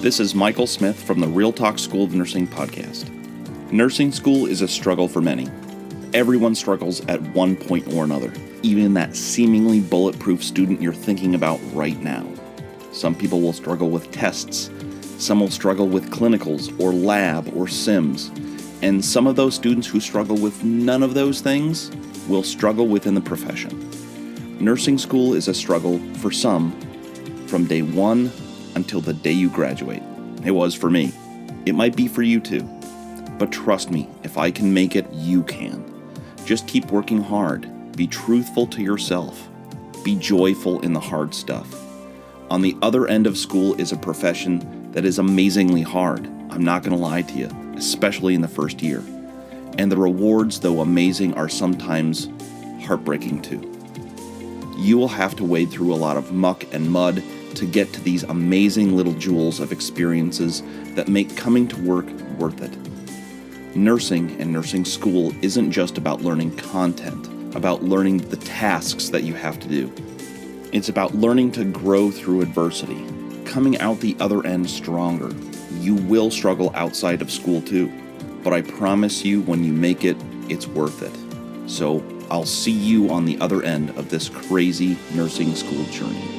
This is Michael Smith from the Real Talk School of Nursing podcast. Nursing school is a struggle for many. Everyone struggles at one point or another, even that seemingly bulletproof student you're thinking about right now. Some people will struggle with tests, some will struggle with clinicals or lab or sims, and some of those students who struggle with none of those things will struggle within the profession. Nursing school is a struggle for some from day one until the day you graduate. It was for me. It might be for you too. But trust me, if I can make it, you can. Just keep working hard. Be truthful to yourself. Be joyful in the hard stuff. On the other end of school is a profession that is amazingly hard. I'm not going to lie to you, especially in the first year. And the rewards, though amazing, are sometimes heartbreaking too. You will have to wade through a lot of muck and mud to get to these amazing little jewels of experiences that make coming to work worth it. Nursing and nursing school isn't just about learning content, about learning the tasks that you have to do. It's about learning to grow through adversity, coming out the other end stronger. You will struggle outside of school too, but I promise you when you make it, it's worth it. So I'll see you on the other end of this crazy nursing school journey.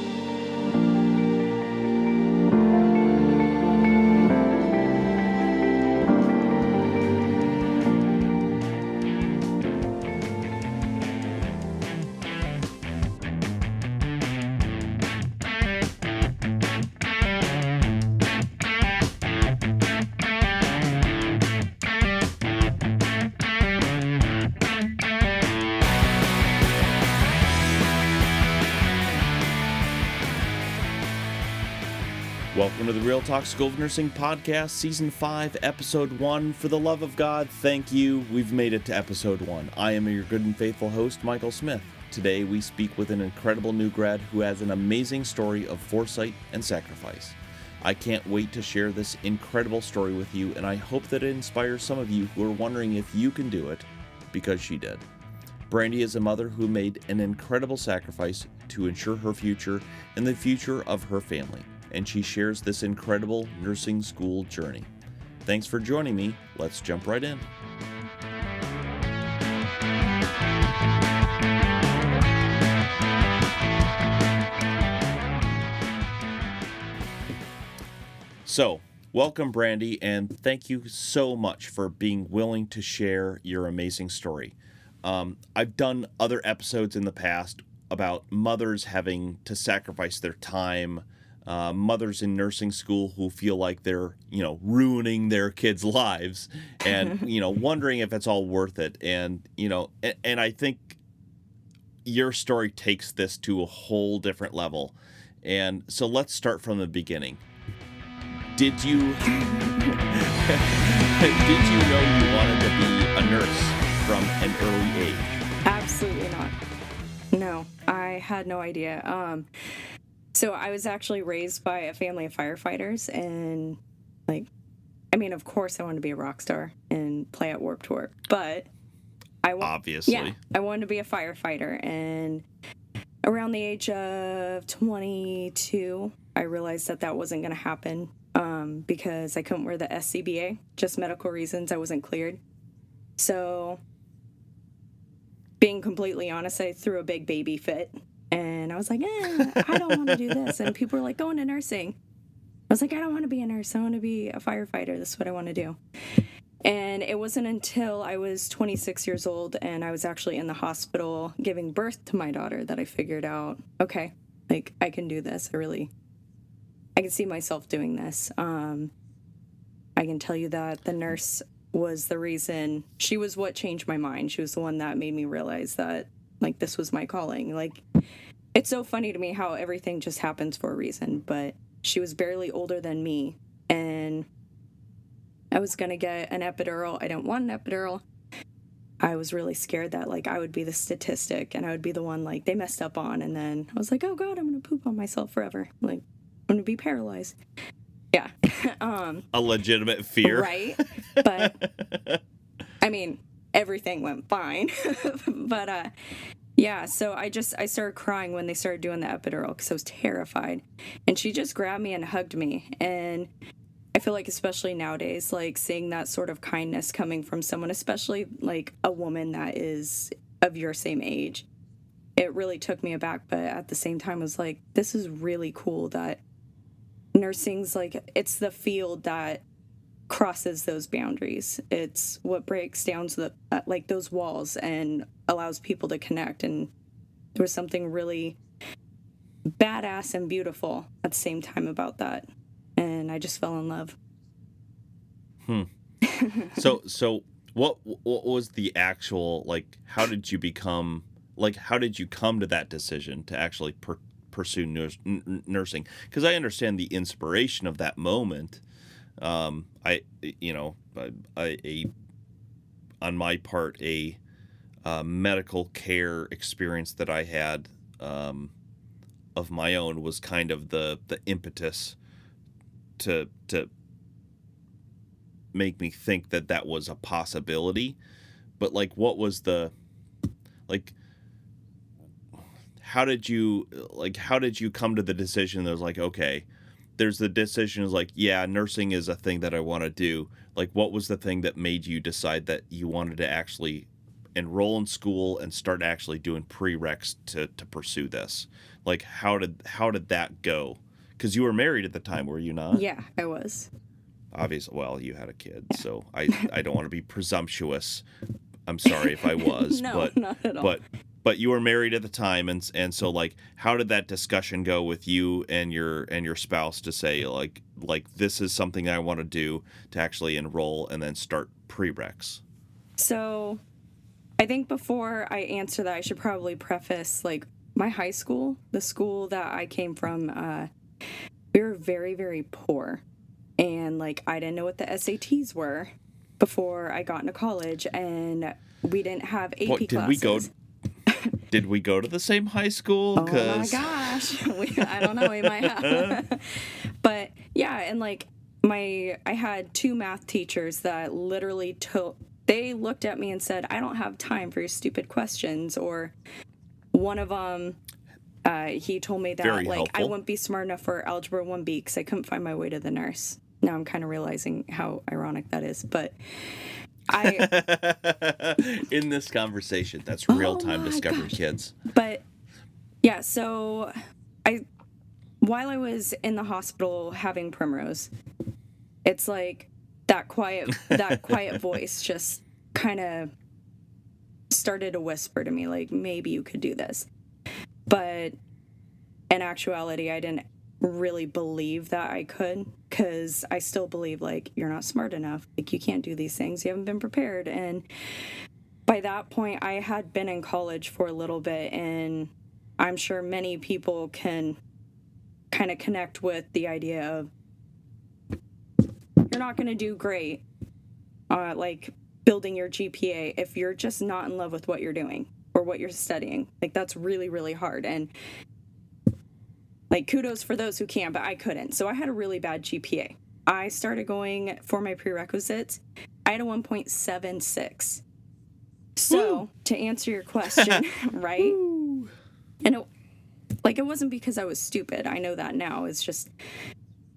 Welcome to the Real Talk School of Nursing podcast, Season 5, Episode 1. For the love of God, thank you. We've made it to Episode 1. I am your good and faithful host, Michael Smith. Today, we speak with an incredible new grad who has an amazing story of foresight and sacrifice. I can't wait to share this incredible story with you, and I hope that it inspires some of you who are wondering if you can do it, because she did. Brandy is a mother who made an incredible sacrifice to ensure her future and the future of her family, and she shares this incredible nursing school journey. Thanks for joining me. Let's jump right in. So, welcome Brandy, and thank you so much for being willing to share your amazing story. I've done other episodes in the past about mothers having to sacrifice their time, mothers in nursing school who feel like they're, ruining their kids' lives and, wondering if it's all worth it. And, and I think your story takes this to a whole different level. And so let's start from the beginning. Did you know you wanted to be a nurse from an early age? Absolutely not. No, I had no idea. So I was actually raised by a family of firefighters, and of course I wanted to be a rock star and play at Warped Tour, but obviously, I wanted to be a firefighter. And around the age of 22, I realized that wasn't going to happen because I couldn't wear the SCBA, just medical reasons. I wasn't cleared. So, being completely honest, I threw a big baby fit. And I was like, I don't want to do this. And people were like, go into nursing. I was like, I don't want to be a nurse. I want to be a firefighter. This is what I want to do. And it wasn't until I was 26 years old and I was actually in the hospital giving birth to my daughter that I figured out, okay, I can do this. I can see myself doing this. I can tell you that the nurse was the reason. She was what changed my mind. She was the one that made me realize that, this was my calling. It's so funny to me how everything just happens for a reason, but she was barely older than me, and I was going to get an epidural. I didn't want an epidural. I was really scared that, I would be the statistic, and I would be the one, they messed up on, and then I was like, oh, God, I'm going to poop on myself forever. I'm going to be paralyzed. Yeah. A legitimate fear. Right. But, everything went fine. But, Yeah, so I started crying when they started doing the epidural because I was terrified. And she just grabbed me and hugged me. And I feel like especially nowadays, like seeing that sort of kindness coming from someone, especially like a woman that is of your same age, it really took me aback. But at the same time, I was like, this is really cool that nursing's like, it's the field that crosses those boundaries. It's what breaks down to the like those walls and allows people to connect. And there was something really badass and beautiful at the same time about that. And I just fell in love. So what was the actual, like, how did you come to that decision to actually pursue nursing? Because I understand the inspiration of that moment. On my part, a medical care experience that I had of my own was kind of the impetus to make me think that was a possibility. But like, what was the, like, how did you come to the decision that was like, okay, there's the decision is like, yeah, nursing is a thing that I want to do. Like, what was the thing that made you decide that you wanted to actually enroll in school and start actually doing prereqs to pursue this? Like, how did that go? Because you were married at the time, were you not? Yeah, I was. Obviously, well, you had a kid, yeah. So I don't want to be presumptuous. I'm sorry if I was. No, but, not at all. But you were married at the time, and so, like, how did that discussion go with you and your spouse to say, like this is something I want to do, to actually enroll and then start prereqs? So I think before I answer that, I should probably preface, like, my high school, the school that I came from, we were very, very poor. And, like, I didn't know what the SATs were before I got into college, and we didn't have AP classes. Did we go to the same high school? Oh my gosh. I don't know, we might have. But, yeah, and, like, I had 2 math teachers that literally they looked at me and said, I don't have time for your stupid questions. Or one of them, he told me that, very like, helpful. I wouldn't be smart enough for Algebra 1B because I couldn't find my way to the nurse. Now I'm kind of realizing how ironic that is, but in this conversation, that's real-time discovery, kids. But yeah, so while I was in the hospital having Primrose, it's like that quiet voice just kind of started to whisper to me, like, maybe you could do this. But in actuality, I didn't really believe that I could, because I still believe, like, you're not smart enough, like, you can't do these things, you haven't been prepared. And by that point, I had been in college for a little bit, and I'm sure many people can kind of connect with the idea of you're not going to do great, like, building your GPA if you're just not in love with what you're doing or what you're studying. Like, that's really, really hard. And, like, kudos for those who can, but I couldn't. So I had a really bad GPA. I started going for my prerequisites. I had a 1.76. So, woo, to answer your question, right? Woo. And it wasn't because I was stupid. I know that now. It's just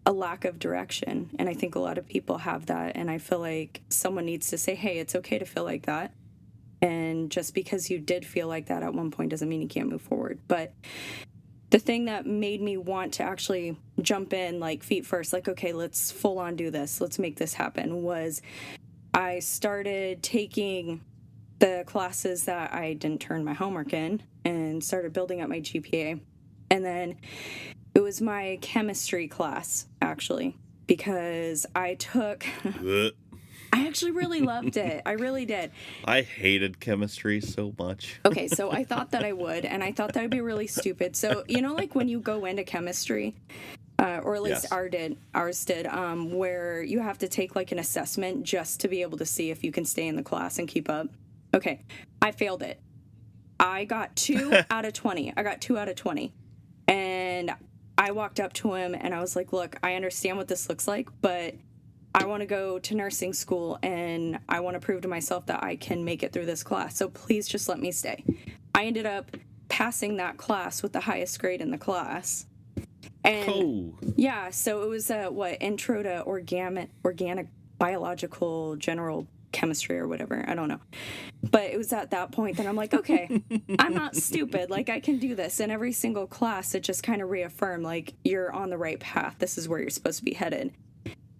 a lack of direction. And I think a lot of people have that. And I feel like someone needs to say, hey, it's okay to feel like that. And just because you did feel like that at one point doesn't mean you can't move forward. But the thing that made me want to actually jump in, like, feet first, like, okay, let's full on do this, let's make this happen, was I started taking the classes that I didn't turn my homework in and started building up my GPA. And then it was my chemistry class, actually, because I actually really loved it. I really did. I hated chemistry so much. Okay, so I thought that I would, and I thought that I'd be really stupid. So, you know, like, when you go into chemistry, or at least yes, ours did, where you have to take, like, an assessment just to be able to see if you can stay in the class and keep up. Okay, I failed it. I got 2 out of 20. I got 2 out of 20. And I walked up to him, and I was like, look, I understand what this looks like, but I want to go to nursing school, and I want to prove to myself that I can make it through this class. So please just let me stay. I ended up passing that class with the highest grade in the class. And yeah, so it was intro to organic biological general chemistry or whatever. I don't know. But it was at that point that I'm like, okay, I'm not stupid. Like, I can do this. And every single class, it just kind of reaffirmed, like, you're on the right path. This is where you're supposed to be headed.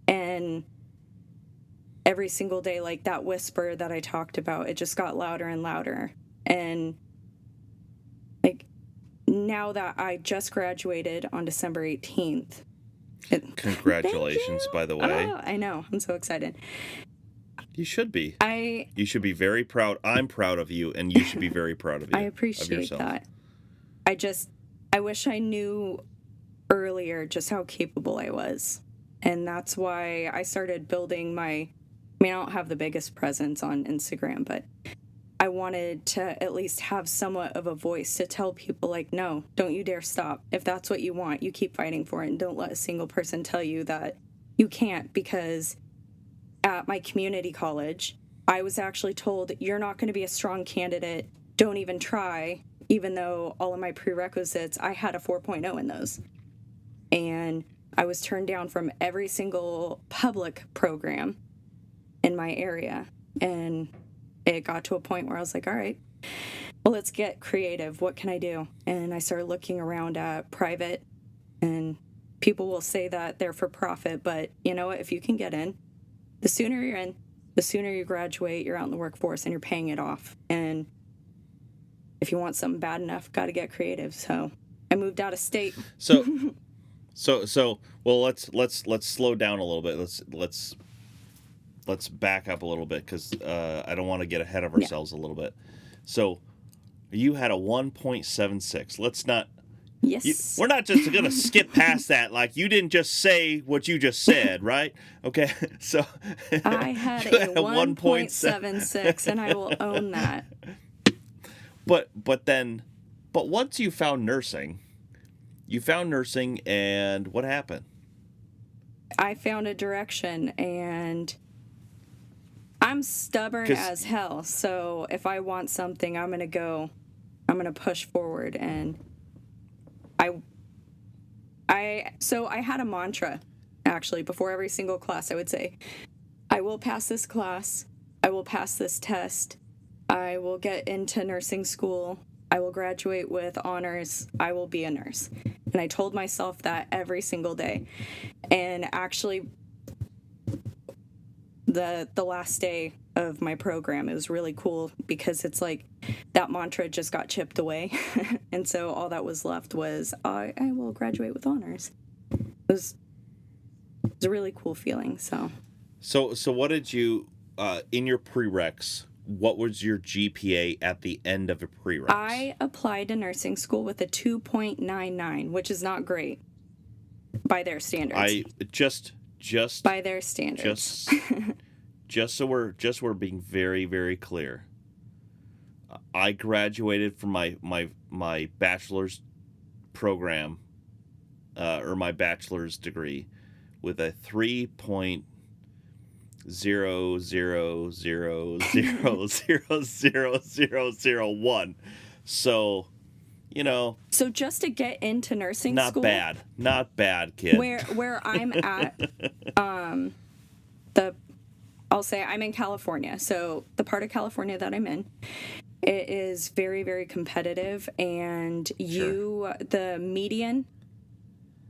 And every single day, like, that whisper that I talked about, it just got louder and louder. And, like, now that I just graduated on December 18th. Congratulations, by the way. Oh, I know. I'm so excited. You should be. You should be very proud. I'm proud of you, and you should be very proud of you. I appreciate that. I wish I knew earlier just how capable I was. And that's why I started building I don't have the biggest presence on Instagram, but I wanted to at least have somewhat of a voice to tell people, like, no, don't you dare stop. If that's what you want, you keep fighting for it, and don't let a single person tell you that you can't, because at my community college, I was actually told, you're not going to be a strong candidate, don't even try, even though all of my prerequisites, I had a 4.0 in those. And I was turned down from every single public program in my area. And it got to a point where I was like, all right, well, let's get creative. What can I do? And I started looking around at private, and people will say that they're for profit, but you know what? If you can get in, the sooner you're in, the sooner you graduate, you're out in the workforce and you're paying it off. And if you want something bad enough, got to get creative. So I moved out of state. So well, let's slow down a little bit. Let's back up a little bit, because I don't want to get ahead of ourselves a little bit. So you had a 1.76. Let's not. Yes. We're not just going to skip past that. Like, you didn't just say what you just said, right? Okay. So I had a 1.76, and I will own that. But once you found nursing, and what happened? I found a direction, and I'm stubborn as hell. So if I want something, I'm going to push forward. And I had a mantra, actually, before every single class. I would say, I will pass this class, I will pass this test, I will get into nursing school, I will graduate with honors, I will be a nurse. And I told myself that every single day. And actually, the last day of my program, it was really cool, because it's like that mantra just got chipped away. And so all that was left was, I will graduate with honors. It was a really cool feeling. So what did you, in your prereqs, what was your GPA at the end of a prereqs? I applied to nursing school with a 2.99, which is not great by their standards. Just by their standards. Just so we're being very, very clear. I graduated from my bachelor's program, or my bachelor's degree, with a 3.000000001. So, you know. So just to get into nursing school. Not bad, kid. Where I'm at, I'll say I'm in California. So the part of California that I'm in, it is very, very competitive. And the median,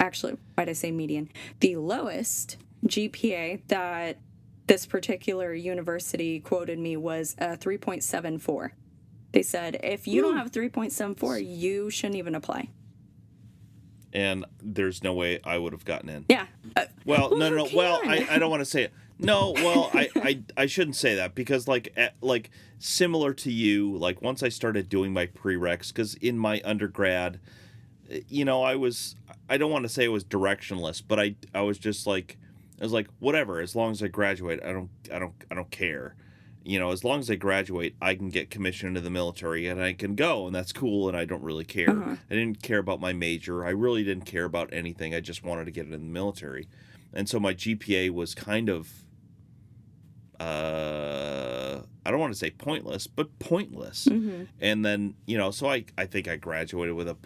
actually, why'd I say median? The lowest GPA that this particular university quoted me was a 3.74. They said, if you don't have 3.74, you shouldn't even apply. And there's no way I would have gotten in. Yeah. No. Well, I don't want to say it. No, well, I shouldn't say that, because like similar to you, like once I started doing my prereqs, because in my undergrad, you know, I don't want to say I was directionless, but I was just like, I was like, whatever, as long as I graduate, I don't care. You know, as long as I graduate, I can get commissioned into the military and I can go, and that's cool, and I don't really care. I didn't care about my major. I really didn't care about anything. I just wanted to get into the military. And so my GPA was kind of, I don't want to say pointless, but pointless. Mm-hmm. And then, so I think I graduated with a,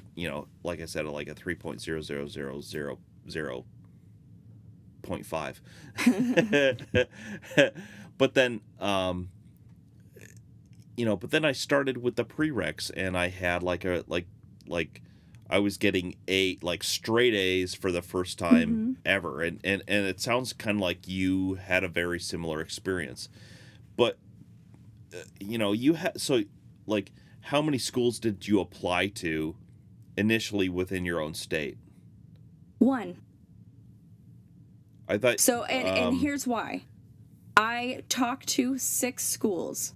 like I said, like a 3.00000.5. But then, but then I started with the prereqs, and I had like I was getting straight A's for the first time ever. And it sounds kind of like you had a very similar experience. But, you had, so like, how many schools did you apply to initially within your own state? One. I thought so. And here's why. I talked to 6 schools.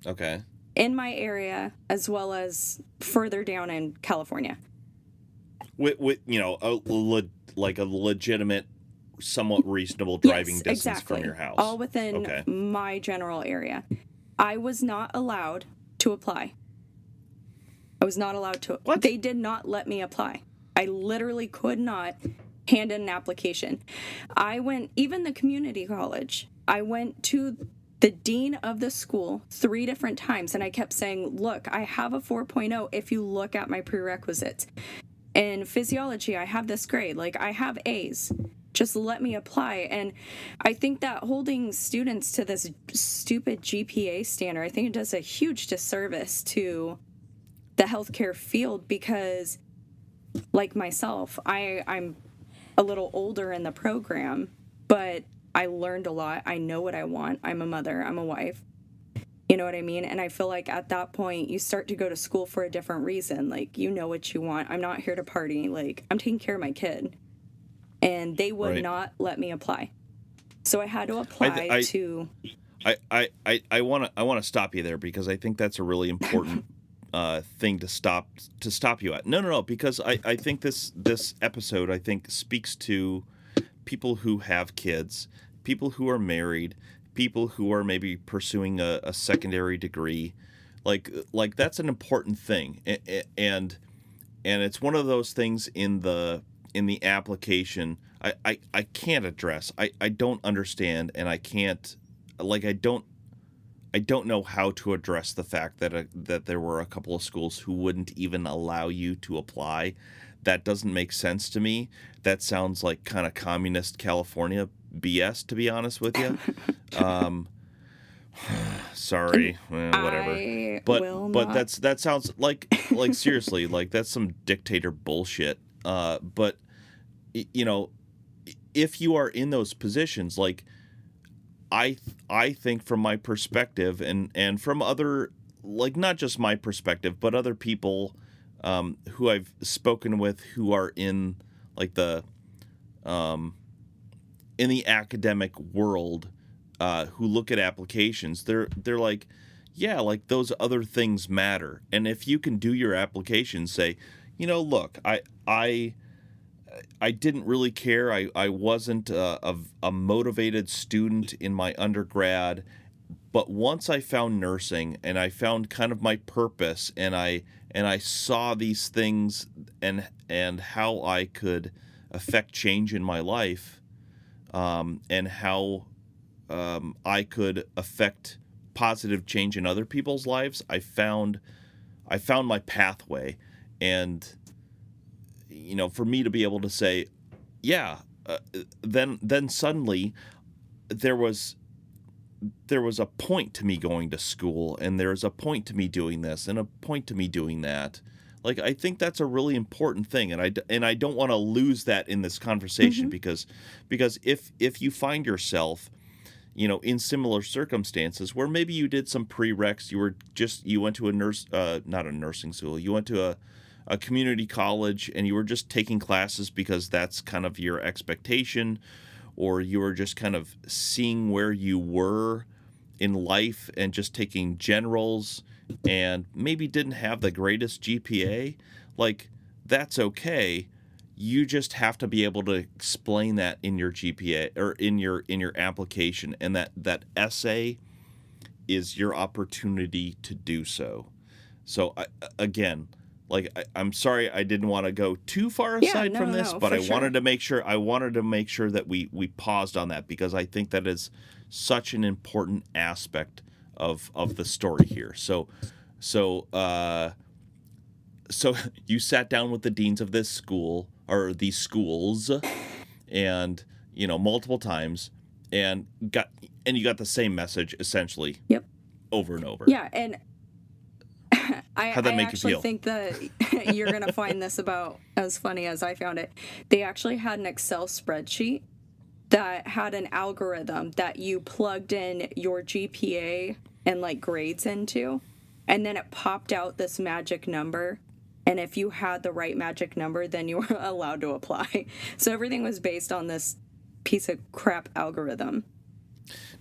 Okay. In my area, as well as further down in California. With like a legitimate, somewhat reasonable driving distance exactly. from your house. All within my general area. I was not allowed to apply. I was not allowed to. What? They did not let me apply. I literally could not hand in an application. I went, even the community college, I went to the dean of the school 3 different times, and I kept saying, look, I have a 4.0 if you look at my prerequisites. In physiology, I have this grade. Like, I have A's. Just let me apply. And I think that holding students to this stupid GPA standard, I think it does a huge disservice to the healthcare field, because, like myself, I'm a little older in the program, but I learned a lot. I know what I want. I'm a mother. I'm a wife. You know what I mean? And I feel like at that point, you start to go to school for a different reason. Like, you know what you want. I'm not here to party. Like, I'm taking care of my kid. And they would not let me apply. So I had to apply to... I want to stop you there, because I think that's a really important thing to stop you at. No, because I think this episode, I think, speaks to people who have kids, people who are married, people who are maybe pursuing a secondary degree. Like that's an important thing, and it's one of those things in the application I can't address. I don't understand, and I can't, like, I don't know how to address the fact that there were a couple of schools who wouldn't even allow you to apply. That doesn't make sense to me. That sounds like kind of communist California BS, to be honest with you. Sorry, whatever. But that sounds like seriously, like that's some dictator bullshit. But if you are in those positions, like, I think from my perspective, and from other, like, not just my perspective, but other people who I've spoken with who are in, like, the in the academic world, who look at applications, they're like, yeah, like, those other things matter. And if you can do your application, say, look, I didn't really care. I wasn't a motivated student in my undergrad, but once I found nursing and I found kind of my purpose, and I saw these things and how I could affect change in my life, and how I could affect positive change in other people's lives, I found my pathway. And for me to be able to say, yeah, then suddenly there was a point to me going to school, and there's a point to me doing this, and a point to me doing that. Like, I think that's a really important thing, and I don't want to lose that in this conversation, because if you find yourself, in similar circumstances where maybe you did some prereqs, you went to not a nursing school, you went to a community college, and you were just taking classes because that's kind of your expectation, or you were just kind of seeing where you were in life and just taking generals, and maybe didn't have the greatest GPA, like, that's okay. You just have to be able to explain that in your GPA, or in your application, and that essay is your opportunity to do so. So again, I'm sorry I didn't want to go too far aside from this, but I wanted to make sure that we paused on that, because I think that is such an important aspect of the story here. So you sat down with the deans of this school, or these schools, and multiple times, and you got the same message essentially. Yep. Over and over. Yeah, and How'd that make you feel? I think that you're going to find this about as funny as I found it. They actually had an Excel spreadsheet that had an algorithm that you plugged in your GPA and like grades into, and then it popped out this magic number. And if you had the right magic number, then you were allowed to apply. So everything was based on this piece of crap algorithm.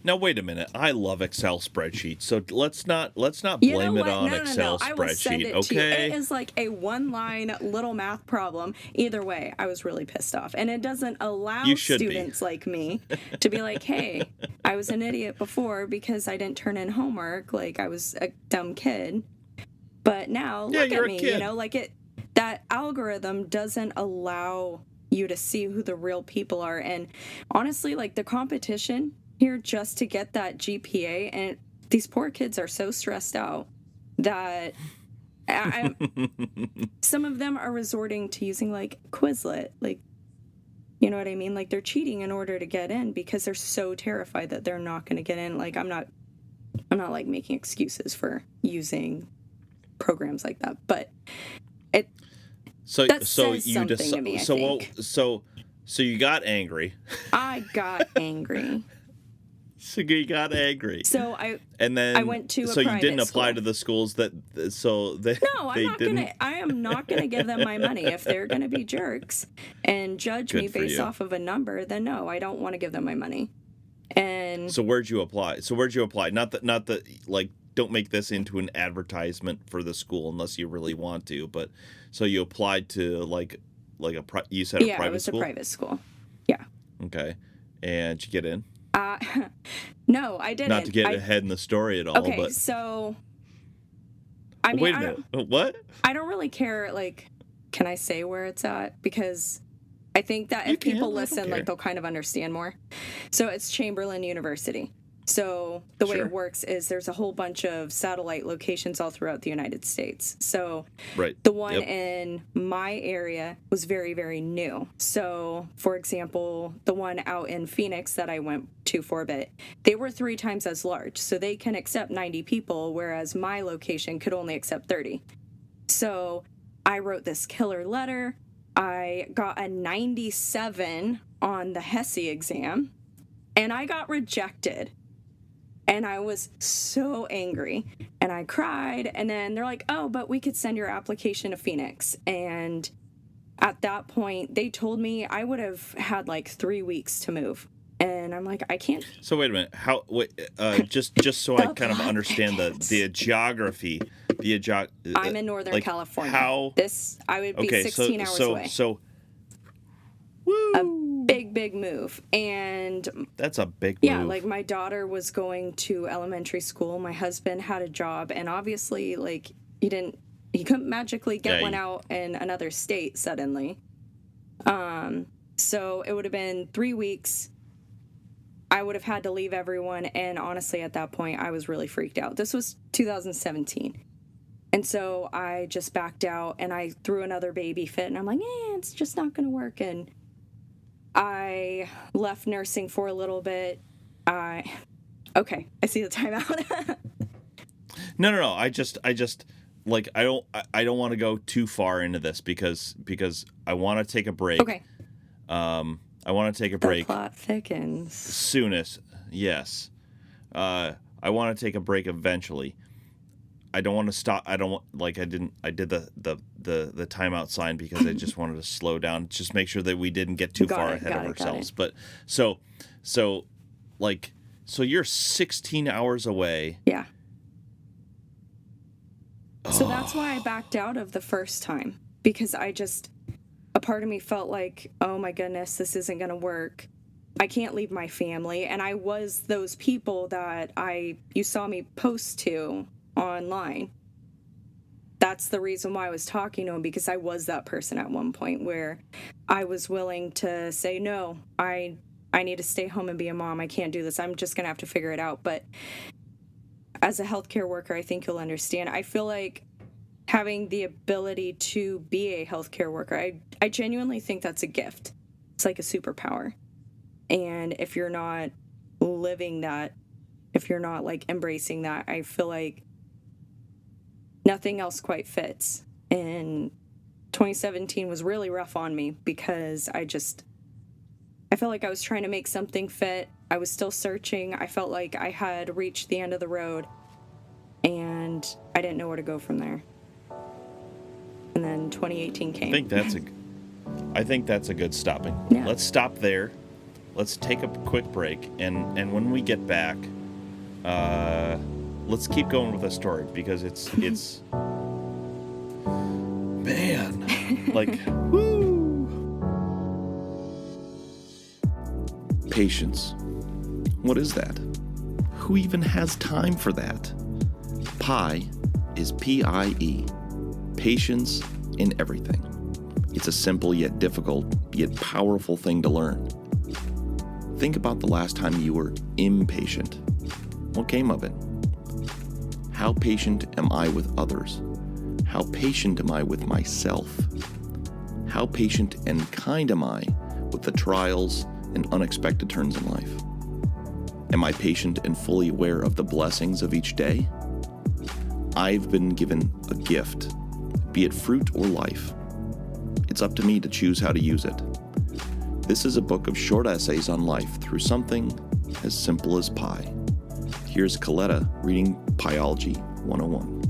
Now wait a minute. I love Excel spreadsheets, so let's not blame it on Excel spreadsheet. I will send it to you. It is like a one-line little math problem. Either way, I was really pissed off, and it doesn't allow students like me to be like, "Hey, I was an idiot before because I didn't turn in homework. Like I was a dumb kid, but now look at me." That algorithm doesn't allow you to see who the real people are, and honestly, like the competition here just to get that GPA, and these poor kids are so stressed out that some of them are resorting to using like Quizlet, like, you know what I mean? Like they're cheating in order to get in because they're so terrified that they're not going to get in. Like I'm not like making excuses for using programs like that, but that says something to me, I think. So you got angry. I got angry. So you got angry. So I went to a private school. So you didn't apply school. to the schools that. So they. No, I am not gonna give them my money if they're gonna be jerks and judge me based off of a number. Then no, I don't want to give them my money. And so where'd you apply? Not that like, don't make this into an advertisement for the school unless you really want to. But so you applied to you said a private school? Yeah, it was a private school. Yeah. Okay, and did you get in? No, I didn't. Not to get ahead in the story at all, okay, but so I mean, wait a minute. What? I don't really care. Like, can I say where it's at? Because I think that if people listen, like they'll kind of understand more. So it's Chamberlain University. So the way it works is there's a whole bunch of satellite locations all throughout the United States. So the one in my area was very, very new. So, for example, the one out in Phoenix that I went to for a bit, they were 3 times as large. So they can accept 90 people, whereas my location could only accept 30. So I wrote this killer letter. I got a 97 on the HESI exam, and I got rejected. And I was so angry, and I cried, and then they're like, oh, but we could send your application to Phoenix. And at that point, they told me I would have had like 3 weeks to move. And I'm like, I can't. So wait a minute. Just so I kind of understand the geography. I'm in Northern California. I would be 16 hours away. So, woo. Big move. And that's a big move. Yeah, like my daughter was going to elementary school. My husband had a job, and obviously, like, he couldn't magically get one out in another state suddenly. So it would have been 3 weeks. I would have had to leave everyone, and honestly, at that point, I was really freaked out. This was 2017. And so I just backed out, and I threw another baby fit, and I'm like, it's just not going to work. And I left nursing for a little bit. Okay, I see the timeout. No. I just like I don't want to go too far into this because I want to take a break. Okay. I want to take a break. The plot thickens. Soonest, yes. I want to take a break eventually. I don't want to stop. I did the timeout sign because I just wanted to slow down, just make sure that we didn't get too far ahead of ourselves. But so you're 16 hours away. Yeah. So that's why I backed out of the first time, because a part of me felt like, oh my goodness, this isn't going to work. I can't leave my family. And I was those people that you saw me post to online. that's the reason why I was talking to him, because I was that person at one point where I was willing to say, no, I need to stay home and be a mom. I can't do this. I'm just going to have to figure it out. But as a healthcare worker, I think you'll understand. I feel like having the ability to be a healthcare worker, I genuinely think that's a gift. It's like a superpower. And if you're not living that, if you're not like embracing that, I feel like nothing else quite fits. And 2017 was really rough on me because I felt like I was trying to make something fit. I was still searching. I felt like I had reached the end of the road and I didn't know where to go from there. And then 2018 came. I think that's a good stopping. Yeah. Let's stop there. Let's take a quick break, and when we get back, let's keep going with the story, because it's man, like, woo. Patience. What is that? Who even has time for that? PIE is P-I-E. Patience in everything. It's a simple yet difficult yet powerful thing to learn. Think about the last time you were impatient. What came of it? How patient am I with others? How patient am I with myself? How patient and kind am I with the trials and unexpected turns in life? Am I patient and fully aware of the blessings of each day? I've been given a gift, be it fruit or life. It's up to me to choose how to use it. This is a book of short essays on life through something as simple as pie. Here's Coletta reading Pieology 101.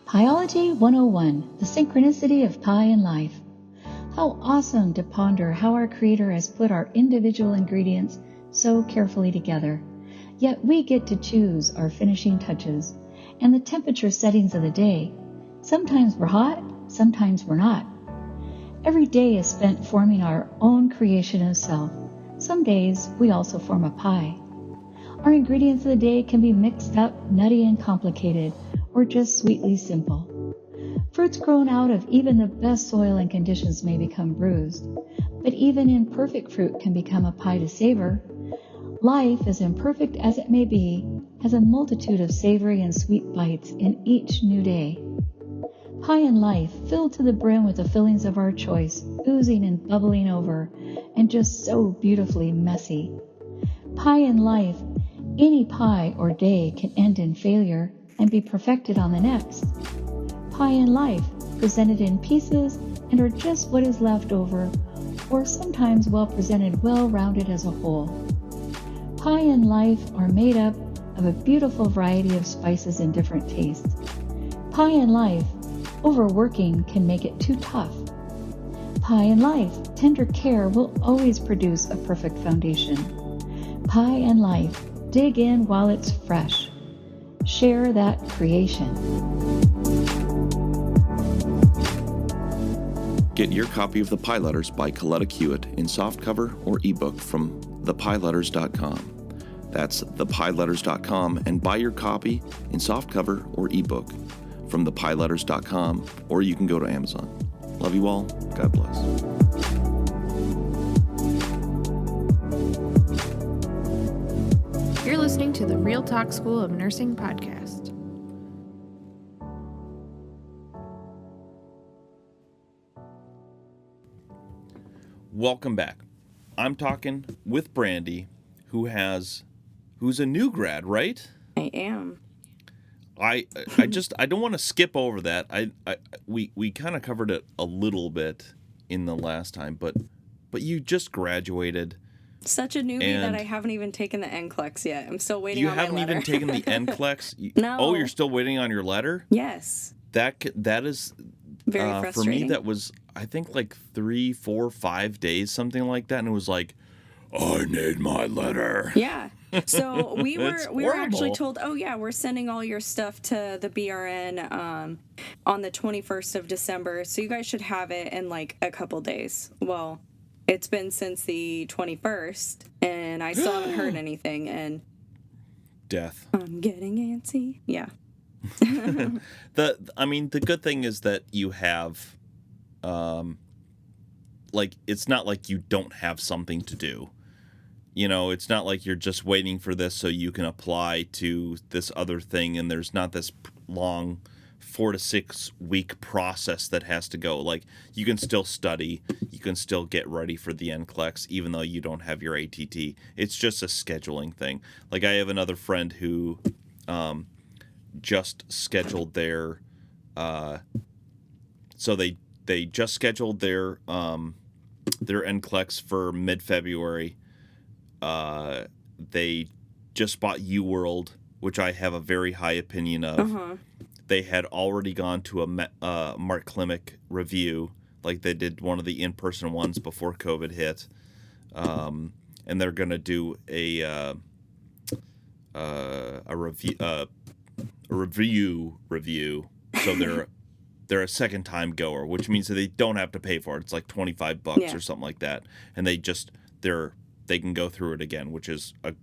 Pieology 101, the synchronicity of pie in life. How awesome to ponder how our Creator has put our individual ingredients so carefully together. Yet we get to choose our finishing touches and the temperature settings of the day. Sometimes we're hot, sometimes we're not. Every day is spent forming our own creation of self. Some days we also form a pie. Our ingredients of the day can be mixed up, nutty and complicated, or just sweetly simple. Fruits grown out of even the best soil and conditions may become bruised, but even imperfect fruit can become a pie to savor. Life, as imperfect as it may be, has a multitude of savory and sweet bites in each new day. Pie in life, filled to the brim with the fillings of our choice, oozing and bubbling over, and just so beautifully messy. Pie in life, any pie or day can end in failure and be perfected on the next. Pie in life, presented in pieces and are just what is left over, or sometimes well presented, well-rounded as a whole. Pie in life are made up of a beautiful variety of spices and different tastes. Pie in life, overworking can make it too tough. Pie in life, tender care will always produce a perfect foundation. Pie in life, dig in while it's fresh. Share that creation. Get your copy of The Pie Letters by Coletta Hewitt in softcover or ebook from thepieletters.com. That's thepieletters.com, and buy your copy in softcover or ebook from thepieletters.com, or you can go to Amazon. Love you all. God bless. You're listening to the Real Talk School of Nursing podcast. Welcome back. I'm talking with Brandy, who's a new grad, right? I am. I don't want to skip over that. We kind of covered it a little bit in the last time, but you just graduated. Such a newbie that I haven't even taken the NCLEX yet. I'm still waiting You on my letter. haven't even taken the NCLEX? No. Oh, you're still waiting on your letter? Yes. That is Very for frustrating. me. That was, I think, like 3, 4, 5 days, something like that, and it was like, I need my letter. Yeah. So we were actually horrible. told, oh yeah, we're sending all your stuff to the BRN on the 21st of December. So you guys should have it in like a couple days. Well, it's been since the 21st and I still haven't heard anything. And Death. I'm getting antsy. Yeah. The good thing is that you have, it's not like you don't have something to do. It's not like you're just waiting for this so you can apply to this other thing, and there's not this long 4 to 6 week process that has to go. Like, you can still study, you can still get ready for the NCLEX, even though you don't have your ATT. It's just a scheduling thing. Like, I have another friend who just scheduled their so they just scheduled their NCLEX for mid-February. They just bought UWorld, which I have a very high opinion of. They had already gone to a Mark Klimek review, like they did one of the in-person ones before COVID hit, and they're going to do a review. So they're a second time goer, which means that they don't have to pay for it. It's like $25 or something like that, and they can go through it again, which is a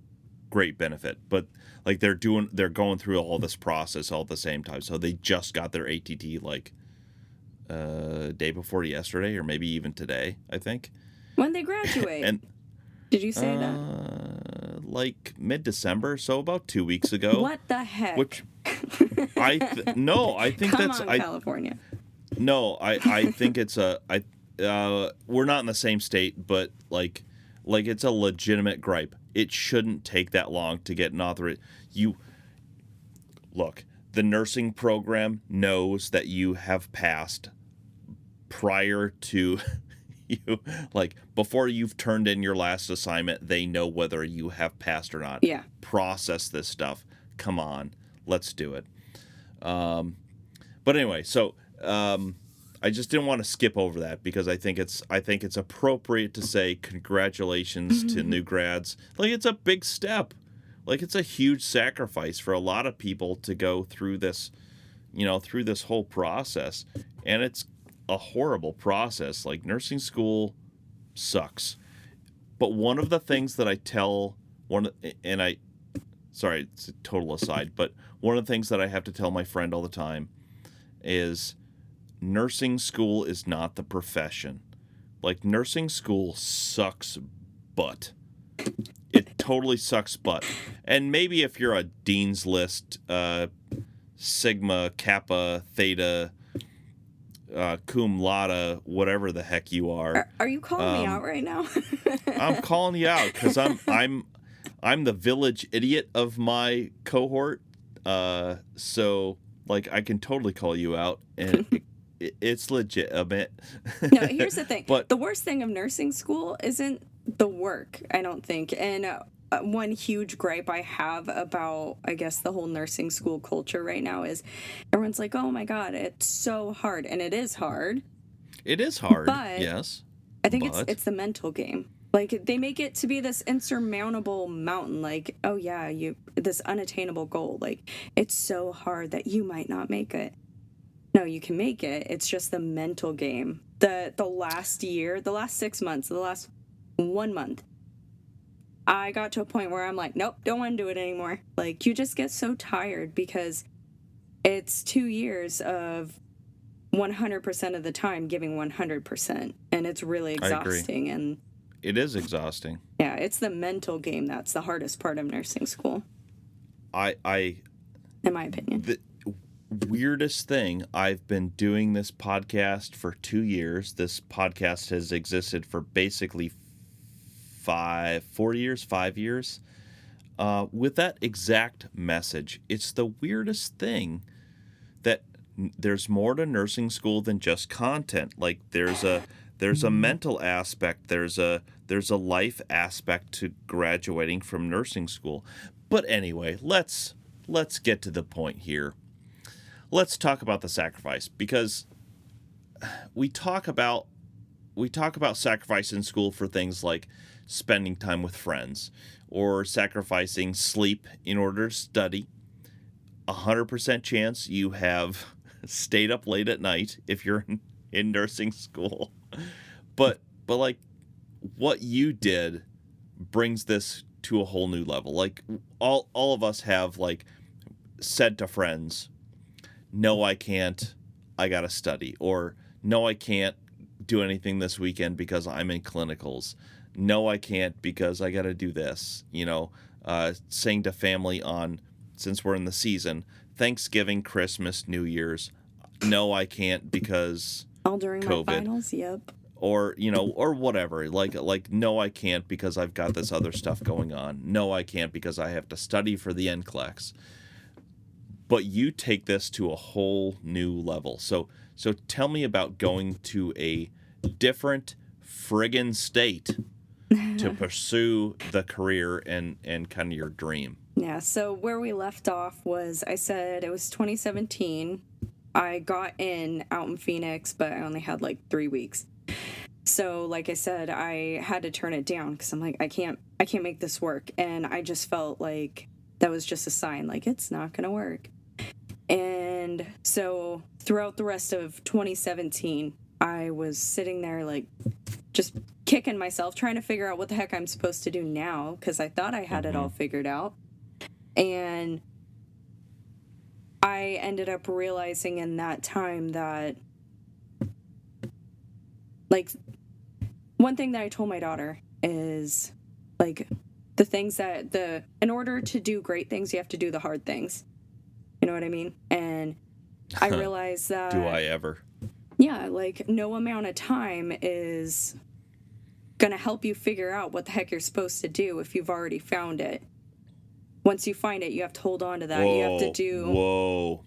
great benefit. But like they're going through all this process all at the same time. So they just got their ATT day before yesterday, or maybe even today, I think. When they graduate. And did you say that? Like mid-December, so about 2 weeks ago. What the heck? Which I think Come that's on, California. No, I think it's we're not in the same state, but like it's a legitimate gripe. It shouldn't take that long to get an authorization. Look, the nursing program knows that you have passed prior to you, like before you've turned in your last assignment. They know whether you have passed or not. Yeah. Process this stuff. Come on, let's do it. But anyway, so I just didn't want to skip over that because I think it's appropriate to say congratulations to new grads. Like, it's a big step. Like, it's a huge sacrifice for a lot of people to go through this, through this whole process. And it's a horrible process. Like, nursing school sucks. But one of the things that I tell sorry, it's a total aside, but one of the things that I have to tell my friend all the time is nursing school is not the profession. Like, nursing school sucks butt. It totally sucks butt. And maybe if you're a Dean's List, Sigma, Kappa, Theta, cum laude, whatever the heck you are. Are you calling me out right now? I'm calling you out because I'm the village idiot of my cohort. So like I can totally call you out, and it's legit a bit. No, here's the thing. But the worst thing of nursing school isn't the work, I don't think. And one huge gripe I have about, I guess, the whole nursing school culture right now is everyone's like, oh my God, it's so hard. And it is hard. It is hard, but yes. I think it's the mental game. Like, they make it to be this insurmountable mountain. Like, oh yeah, this unattainable goal. Like, it's so hard that you might not make it. No, you can make it. It's just the mental game. The last year, the last 6 months, the last 1 month, I got to a point where I'm like, nope, don't want to do it anymore. Like, you just get so tired because it's 2 years of 100% of the time giving 100%, and it's really exhausting. And it is exhausting. Yeah, it's the mental game that's the hardest part of nursing school. In my opinion. The weirdest thing, I've been doing this podcast for 2 years. This podcast has existed for basically 5 years, with that exact message. It's the weirdest thing that there's more to nursing school than just content. Like, there's a mental aspect, there's a life aspect to graduating from nursing school. But anyway, let's get to the point here. Let's talk about the sacrifice, because we talk about sacrifice in school for things like spending time with friends or sacrificing sleep in order to study. 100% chance you have stayed up late at night if you're in nursing school. But like, what you did brings this to a whole new level. Like all of us have like said to friends, no, I can't, I gotta study, or no, I can't do anything this weekend because I'm in clinicals. No, I can't because I gotta do this. Saying to family on, since we're in the season, Thanksgiving, Christmas, New Year's, no, I can't because all during COVID. my finals. Yep. Or or whatever, like no, I can't because I've got this other stuff going on. No, I can't because I have to study for the NCLEX. But you take this to a whole new level. So tell me about going to a different friggin' state to pursue the career and kind of your dream. Yeah, so where we left off was, I said it was 2017. I got in out in Phoenix, but I only had like 3 weeks. So like I said, I had to turn it down because I'm like, I can't make this work. And I just felt like that was just a sign, like it's not going to work. And so throughout the rest of 2017, I was sitting there like just kicking myself, trying to figure out what the heck I'm supposed to do now, because I thought I had it all figured out. And I ended up realizing in that time that, like, one thing that I told my daughter is, like, the things that in order to do great things, you have to do the hard things. You know what I mean? And I realized that... Do I ever? Yeah, like, no amount of time is going to help you figure out what the heck you're supposed to do if you've already found it. Once you find it, you have to hold on to that. Whoa, you have to do... Whoa.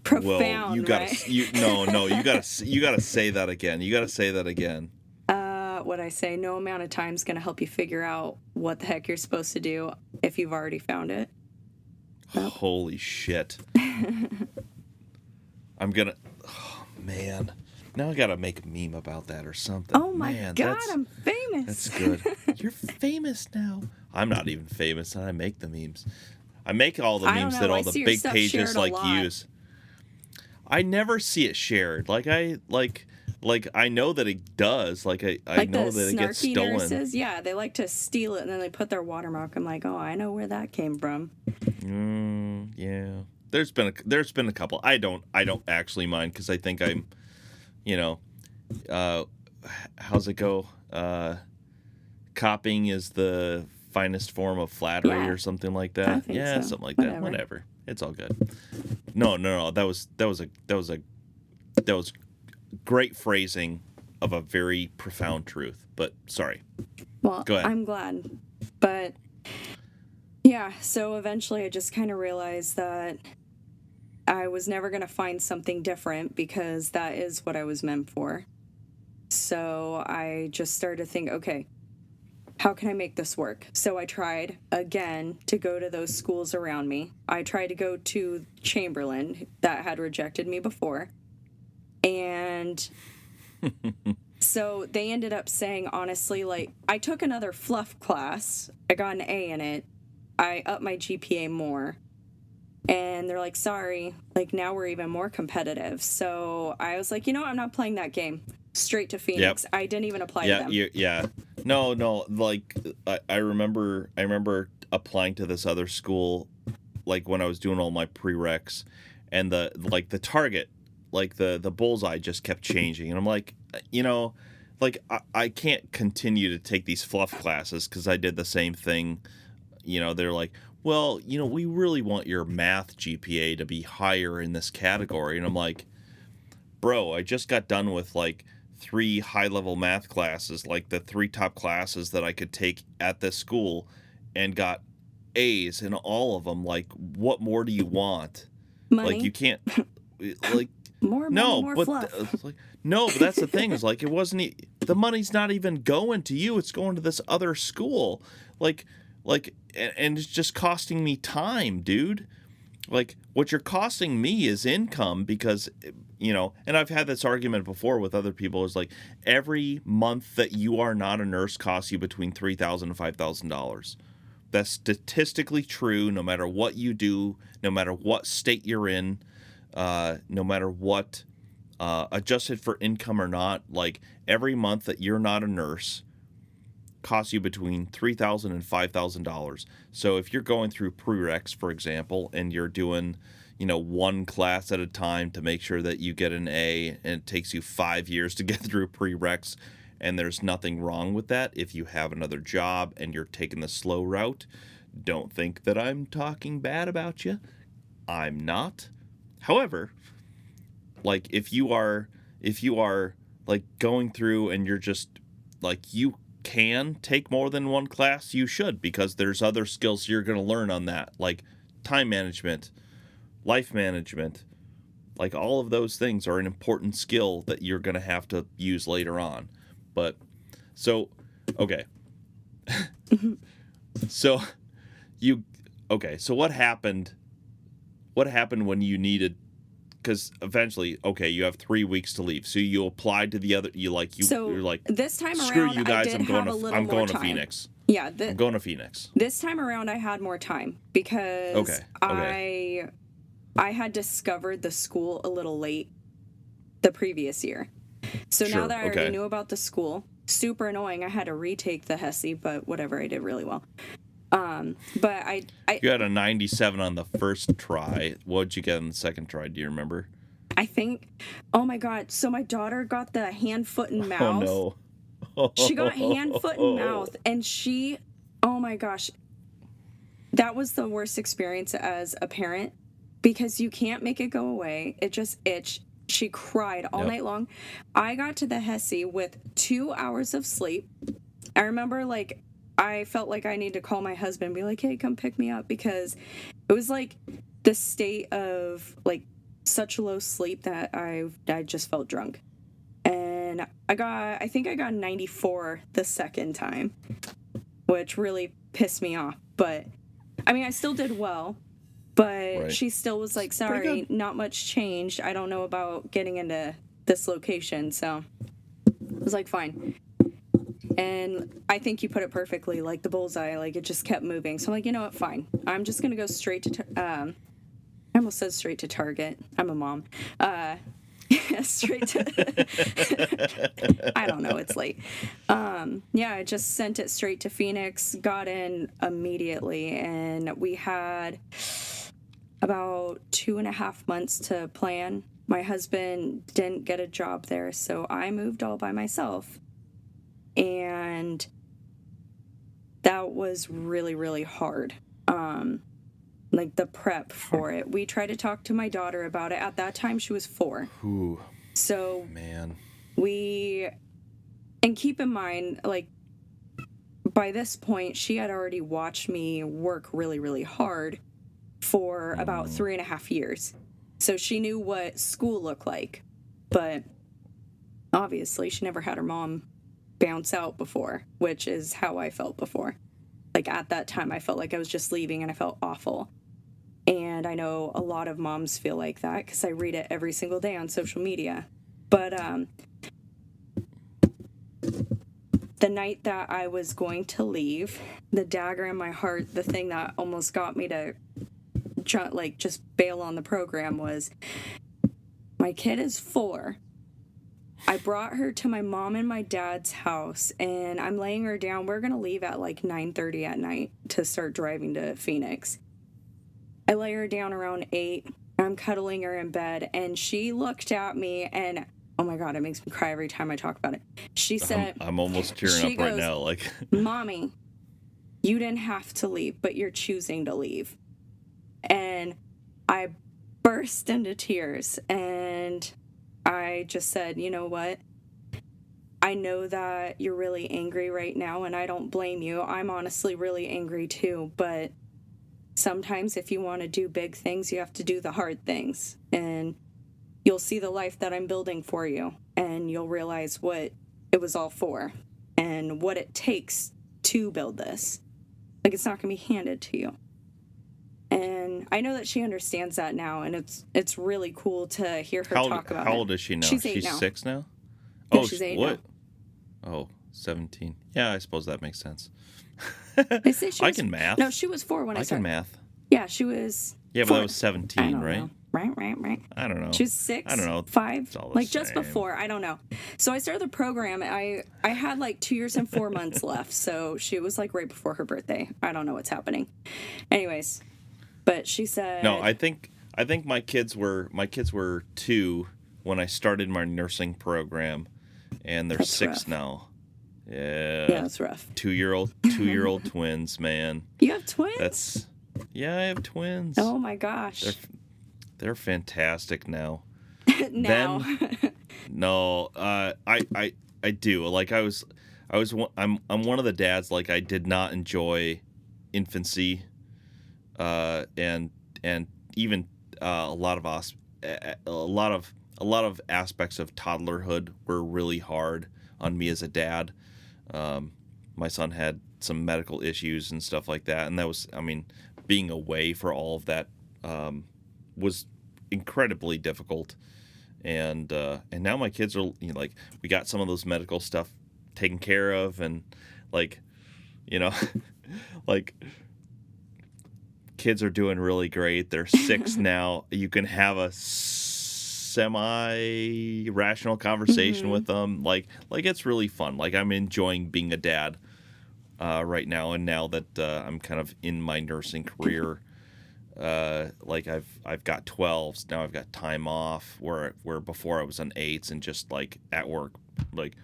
Profound, you gotta, right? you gotta say that again. You gotta say that again. What I say, no amount of time is going to help you figure out what the heck you're supposed to do if you've already found it. Holy shit. I'm gonna... Oh, man. Now I gotta make a meme about that or something. Oh, my God, I'm famous. That's good. You're famous now. I'm not even famous, and I make the memes. I make all the memes that all the big pages like use. I never see it shared. I know that it does. I know that it gets stolen. Nurses, yeah, they like to steal it and then they put their watermark. I'm like, oh, I know where that came from. Yeah. There's been a couple. I don't actually mind because I think I'm, how's it go? Copying is the finest form of flattery or something like that. I think so. Something like that. Whatever. It's all good. No. That was great phrasing of a very profound truth. But sorry. Well, go ahead. I'm glad. But yeah, so eventually I just kind of realized that I was never going to find something different because that is what I was meant for. So I just started to think, okay, how can I make this work? So I tried again to go to those schools around me. I tried to go to Chamberlain that had rejected me before. And so they ended up saying, honestly, like, I took another fluff class. I got an A in it. I upped my GPA more. And they're like, sorry, like, now we're even more competitive. So I was like, I'm not playing that game. Straight to Phoenix. Yep. I didn't even apply to them. Yeah. No, like, I remember applying to this other school, like, when I was doing all my prereqs, and the target, like, the bullseye just kept changing. And I'm like, I can't continue to take these fluff classes because I did the same thing. They're like, well, we really want your math GPA to be higher in this category. And I'm like, bro, I just got done with, like, 3 high-level math classes, like the 3 top classes that I could take at this school, and got A's in all of them. Like, what more do you want? Money. Like, you can't, like... More money, more fluff. No, but that's the thing, is, like, it wasn't... the money's not even going to you. It's going to this other school. And it's just costing me time, dude. Like, what you're costing me is income because, and I've had this argument before with other people, is like, every month that you are not a nurse costs you between $3,000 and $5,000. That's statistically true, no matter what you do, no matter what state you're in, no matter what, adjusted for income or not. Like, every month that you're not a nurse costs you between $3,000 and $5,000. So if you're going through prereqs, for example, and you're doing, one class at a time to make sure that you get an A, and it takes you 5 years to get through prereqs, and there's nothing wrong with that. If you have another job and you're taking the slow route, don't think that I'm talking bad about you. I'm not. However, like if you are like going through and you're just like, you can take more than one class, you should, because there's other skills you're going to learn on that, like time management, life management, like all of those things are an important skill that you're going to have to use later on. But so, okay. So what happened when you needed, because eventually, you have 3 weeks to leave. So you applied to the other, you're like, this time screw around, you guys, I'm going to Phoenix. Yeah. I'm going to Phoenix. This time around, I had more time because I had discovered the school a little late the previous year. So now that I already knew about the school, super annoying. I had to retake the HESI, but whatever, I did really well. But I you had a 97 on the first try. What'd you get on the second try? Do you remember? I think, oh my God. So my daughter got the hand, foot, and mouth. Oh no. She got hand, foot, and mouth, and oh my gosh, that was the worst experience as a parent because you can't make it go away. It just itched. She cried all night long. I got to the HESI with 2 hours of sleep. I remember, like, I felt like I need to call my husband and be like, hey, come pick me up, because it was like the state of like such low sleep that I just felt drunk. And I think I got 94 the second time, which really pissed me off. But I mean, I still did well, but she still was like, sorry, not much changed. I don't know about getting into this location. So I was like, fine. And I think you put it perfectly, like the bullseye, like it just kept moving. So I'm like, you know what, fine. I'm just going to go straight to, I almost said straight to Target. I'm a mom. Straight to, I don't know, it's late. I just sent it straight to Phoenix, got in immediately, and we had about 2.5 months to plan. My husband didn't get a job there, so I moved all by myself. And that was really, really hard. Like the prep for it. We tried to talk to my daughter about it. At that time, she was 4. Ooh. So, man. And keep in mind, like, by this point, she had already watched me work really, really hard for about 3.5 years. So she knew what school looked like. But obviously, she never had her mom bounce out before, which is how I felt before. Like at that time, I felt like I was just leaving and I felt awful. And I know a lot of moms feel like that because I read it every single day on social media. But the night that I was going to leave, the dagger in my heart, the thing that almost got me to just bail on the program was, my kid is 4. I brought her to my mom and my dad's house, and I'm laying her down. We're going to leave at like 9:30 at night to start driving to Phoenix. I lay her down around 8. I'm cuddling her in bed, and she looked at me, and oh my God, it makes me cry every time I talk about it. She said, I'm almost tearing up right now. Like, Mommy, you didn't have to leave, but you're choosing to leave. And I burst into tears, and I just said, you know what? I know that you're really angry right now, and I don't blame you. I'm honestly really angry too, but sometimes if you want to do big things, you have to do the hard things, and you'll see the life that I'm building for you, and you'll realize what it was all for and what it takes to build this. Like, it's not going to be handed to you. And I know that she understands that now, and it's really cool to hear her talk about it. How old is she now? She's 8 now. 6 now? Yeah, she's 8 what? now. Oh, 17. Yeah, I suppose that makes sense. I can math. No, she was 4 when I started. I can math. Yeah, she was... Yeah, but 4. that was 17, right? Know. I don't know. She was 6, I don't know. 5, It's all the like just same. before. I don't know. So I started the program. I had like 2 years and 4 months left. So she was like right before her birthday. I don't know what's happening. Anyways, but she said, No, I think my kids were 2 when I started my nursing program, and they're That's 6 rough. now. Yeah, that's rough. 2-year-old twins, man. You have twins? I have twins. Oh my gosh. They're fantastic now. Now. No, I do. Like I'm one of the dads. Like I did not enjoy infancy, and even a lot of aspects of toddlerhood were really hard on me as a dad. My son had some medical issues and stuff like that, and that was, being away for all of that was incredibly difficult. And now my kids are, like, we got some of those medical stuff taken care of, and like, like kids are doing really great. They're 6 now. You can have a semi-rational conversation with them. Like it's really fun. Like I'm enjoying being a dad right now. And now that I'm kind of in my nursing career, like I've got 12s now. I've got time off where before I was on 8s and just like at work, like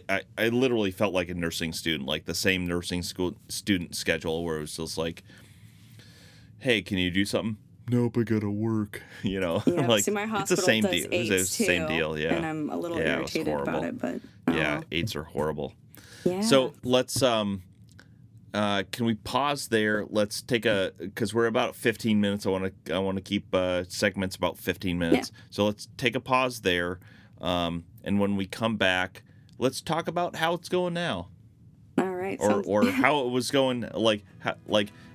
I literally felt like a nursing student, like the same nursing school student schedule where it was just like, hey, can you do something? Nope, I gotta work. Yeah, like see, my hospital it's the same does deal. 8s It's the same too, deal, yeah. And I'm a little Yeah, it was irritated about horrible. it, but Yeah, 8s are horrible. yeah. So let's can we pause there? Let's take because we're about 15 minutes. I want to keep segments about 15 minutes. Yeah. So let's take a pause there, and when we come back, let's talk about how it's going now, All right. or how it was going,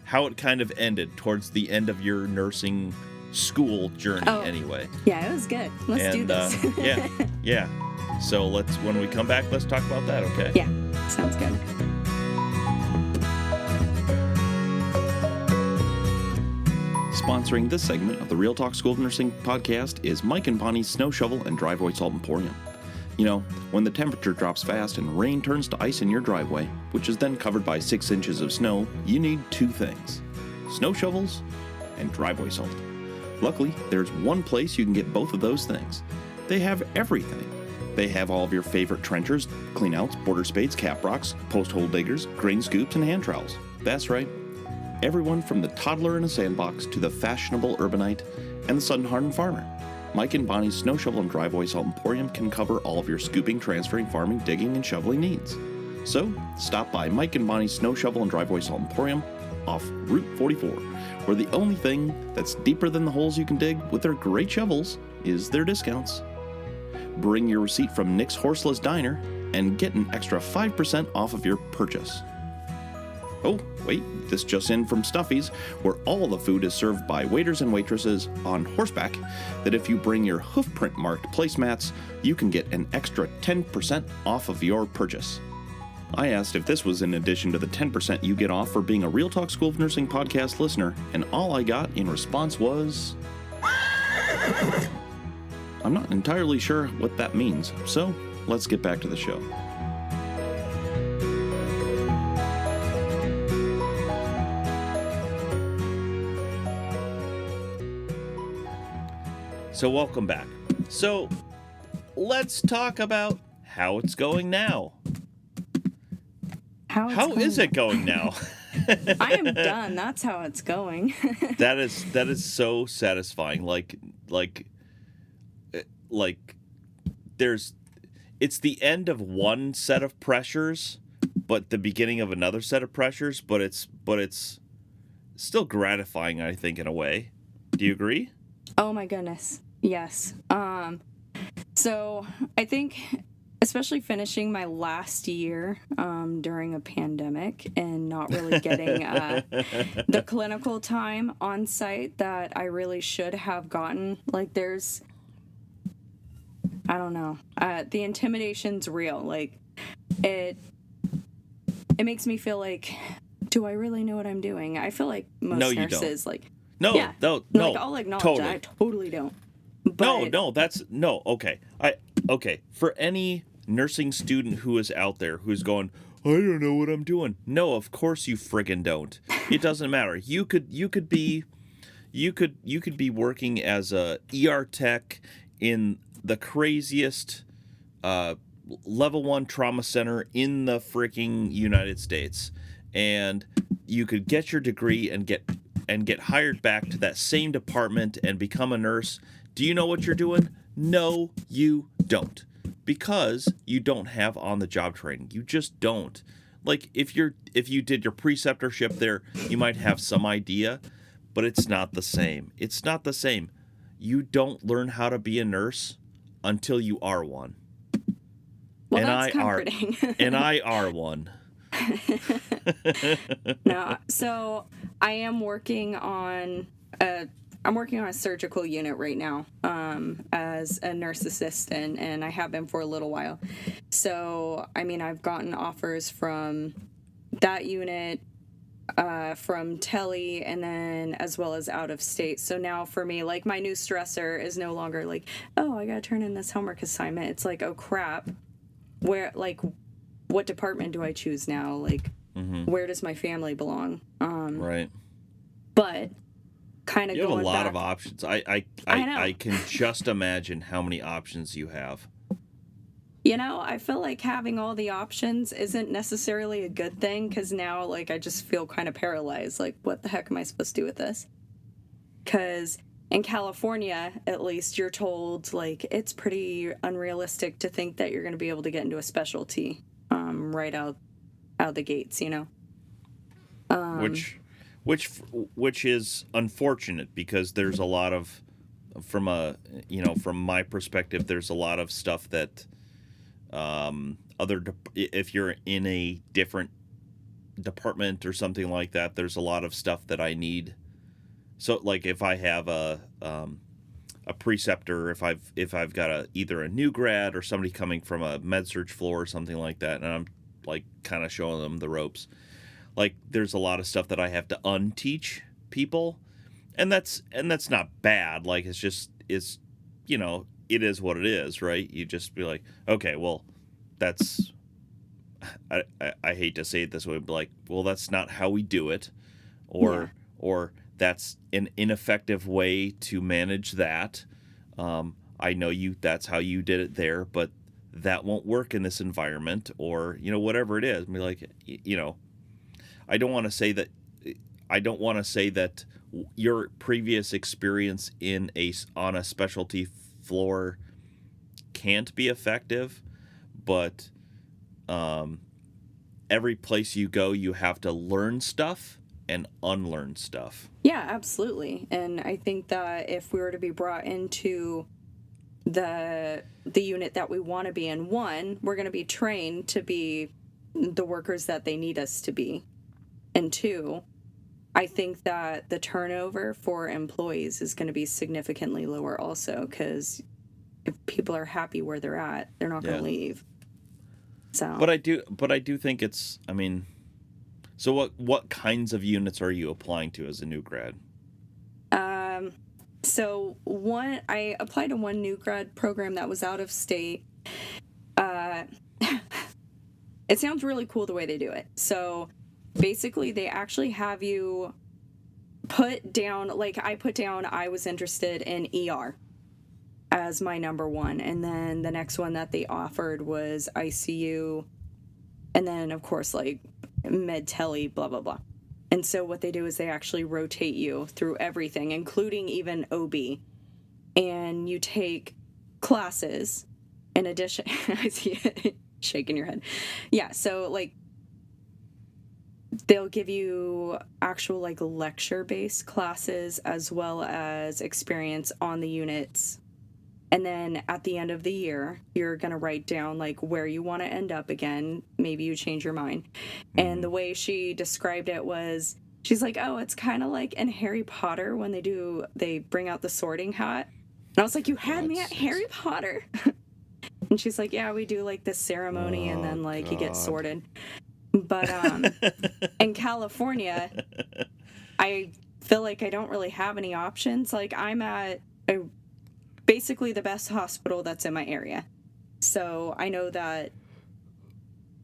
how it kind of ended towards the end of your nursing school journey. Oh. Anyway. Yeah, it was good. Let's do this. yeah. So when we come back, let's talk about that. Okay. Yeah, sounds good. Sponsoring this segment of the Real Talk School of Nursing podcast is Mike and Bonnie's Snow Shovel and Driveway Salt Emporium. When the temperature drops fast and rain turns to ice in your driveway, which is then covered by 6 inches of snow, you need 2 things: snow shovels and driveway salt. Luckily, there's one place you can get both of those things. They have everything. They have all of your favorite trenchers, cleanouts, border spades, cap rocks, post hole diggers, grain scoops, and hand trowels. That's right. Everyone from the toddler in a sandbox to the fashionable urbanite and the sun-hardened farmer. Mike and Bonnie's Snow Shovel and Driveway Salt Emporium can cover all of your scooping, transferring, farming, digging, and shoveling needs. So, stop by Mike and Bonnie's Snow Shovel and Driveway Salt Emporium off Route 44, where the only thing that's deeper than the holes you can dig with their great shovels is their discounts. Bring your receipt from Nick's Horseless Diner and get an extra 5% off of your purchase. Oh, wait, this just in from Stuffy's, where all the food is served by waiters and waitresses on horseback, that if you bring your hoofprint marked placemats, you can get an extra 10% off of your purchase. I asked if this was in addition to the 10% you get off for being a Real Talk School of Nursing podcast listener, and all I got in response was... I'm not entirely sure what that means, so let's get back to the show. So welcome back. So let's talk about how it's going now. How is it going now? I am done. That's how it's going. That is so satisfying. Like it's the end of one set of pressures, but the beginning of another set of pressures, but it's still gratifying, I think, in a way. Do you agree? Oh my goodness. Yes. So I think especially finishing my last year during a pandemic and not really getting the clinical time on site that I really should have gotten. Like I don't know. The intimidation's real. Like it makes me feel like, do I really know what I'm doing? I feel like most nurses like No, Yeah. no, Like, I'll acknowledge totally. that. I totally don't. But, Okay. Okay. For any nursing student who is out there who's going, I don't know what I'm doing. No, of course you friggin' don't. It doesn't matter. You could be working as a ER tech in the craziest level 1 trauma center in the freaking United States, and you could get your degree and get hired back to that same department and become a nurse. Do you know what you're doing? No, you don't. Because you don't have on-the-job training. You just don't. Like, if you did your preceptorship there, you might have some idea, but it's not the same. It's not the same. You don't learn how to be a nurse until you are one. well, that's comforting. And I are one. No, so I am working on a surgical unit right now, as a nurse assistant, and I have been for a little while. So, I mean, I've gotten offers from that unit, from Telly, and then as well as out of state. So now for me, like, my new stressor is no longer like, oh, I gotta turn in this homework assignment. It's like, oh crap, where, like, what department do I choose now? Like, where does my family belong? Right. But kind of you have going a lot back, of options. I know. I can just imagine how many options you have. You know, I feel like having all the options isn't necessarily a good thing, because now, like, I just feel kind of paralyzed. Like, what the heck am I supposed to do with this? Because in California, at least, you're told, like, it's pretty unrealistic to think that you're going to be able to get into a specialty right out the gates, you know? Which is unfortunate, because there's a lot of, from my perspective, there's a lot of stuff that if you're in a different department or something like that, there's a lot of stuff that I need. So, like, if I have a preceptor, if I've got either a new grad or somebody coming from a med-surg floor or something like that, and I'm, like, kind of showing them the ropes, like, there's a lot of stuff that I have to unteach people, and that's not bad. Like, it is what it is, right? You just be like, okay, well, that's, I hate to say it this way, but, like, well, that's not how we do it, or that's an ineffective way to manage that. I know that's how you did it there, but that won't work in this environment, or, whatever it is. I mean, like, I don't want to say that your previous experience on a specialty floor can't be effective, but every place you go, you have to learn stuff and unlearn stuff. Yeah, absolutely. And I think that if we were to be brought into the unit that we want to be in, one, we're going to be trained to be the workers that they need us to be. And two, I think that the turnover for employees is going to be significantly lower also, because if people are happy where they're at, they're not going to leave. So, but I do think it's, I mean, so what kinds of units are you applying to as a new grad? So I applied to one new grad program that was out of state. It sounds really cool the way they do it. So basically, they actually have you put down, like, I put down I was interested in ER as my number one, and then the next one that they offered was ICU, and then, of course, like, med tele, blah blah blah. And so what they do is they actually rotate you through everything, including even OB, and you take classes in addition. I see it shaking your head. Yeah, so, like, they'll give you actual, like, lecture-based classes as well as experience on the units. And then at the end of the year, you're going to write down, like, where you want to end up again. Maybe you change your mind. And the way she described it was, she's like, oh, it's kind of like in Harry Potter when they bring out the sorting hat. And I was like, you had me at Harry Potter. And she's like, yeah, we do, like, this ceremony, and then, like, you get sorted. But in California, I feel like I don't really have any options. Like, I'm at basically the best hospital that's in my area. So I know that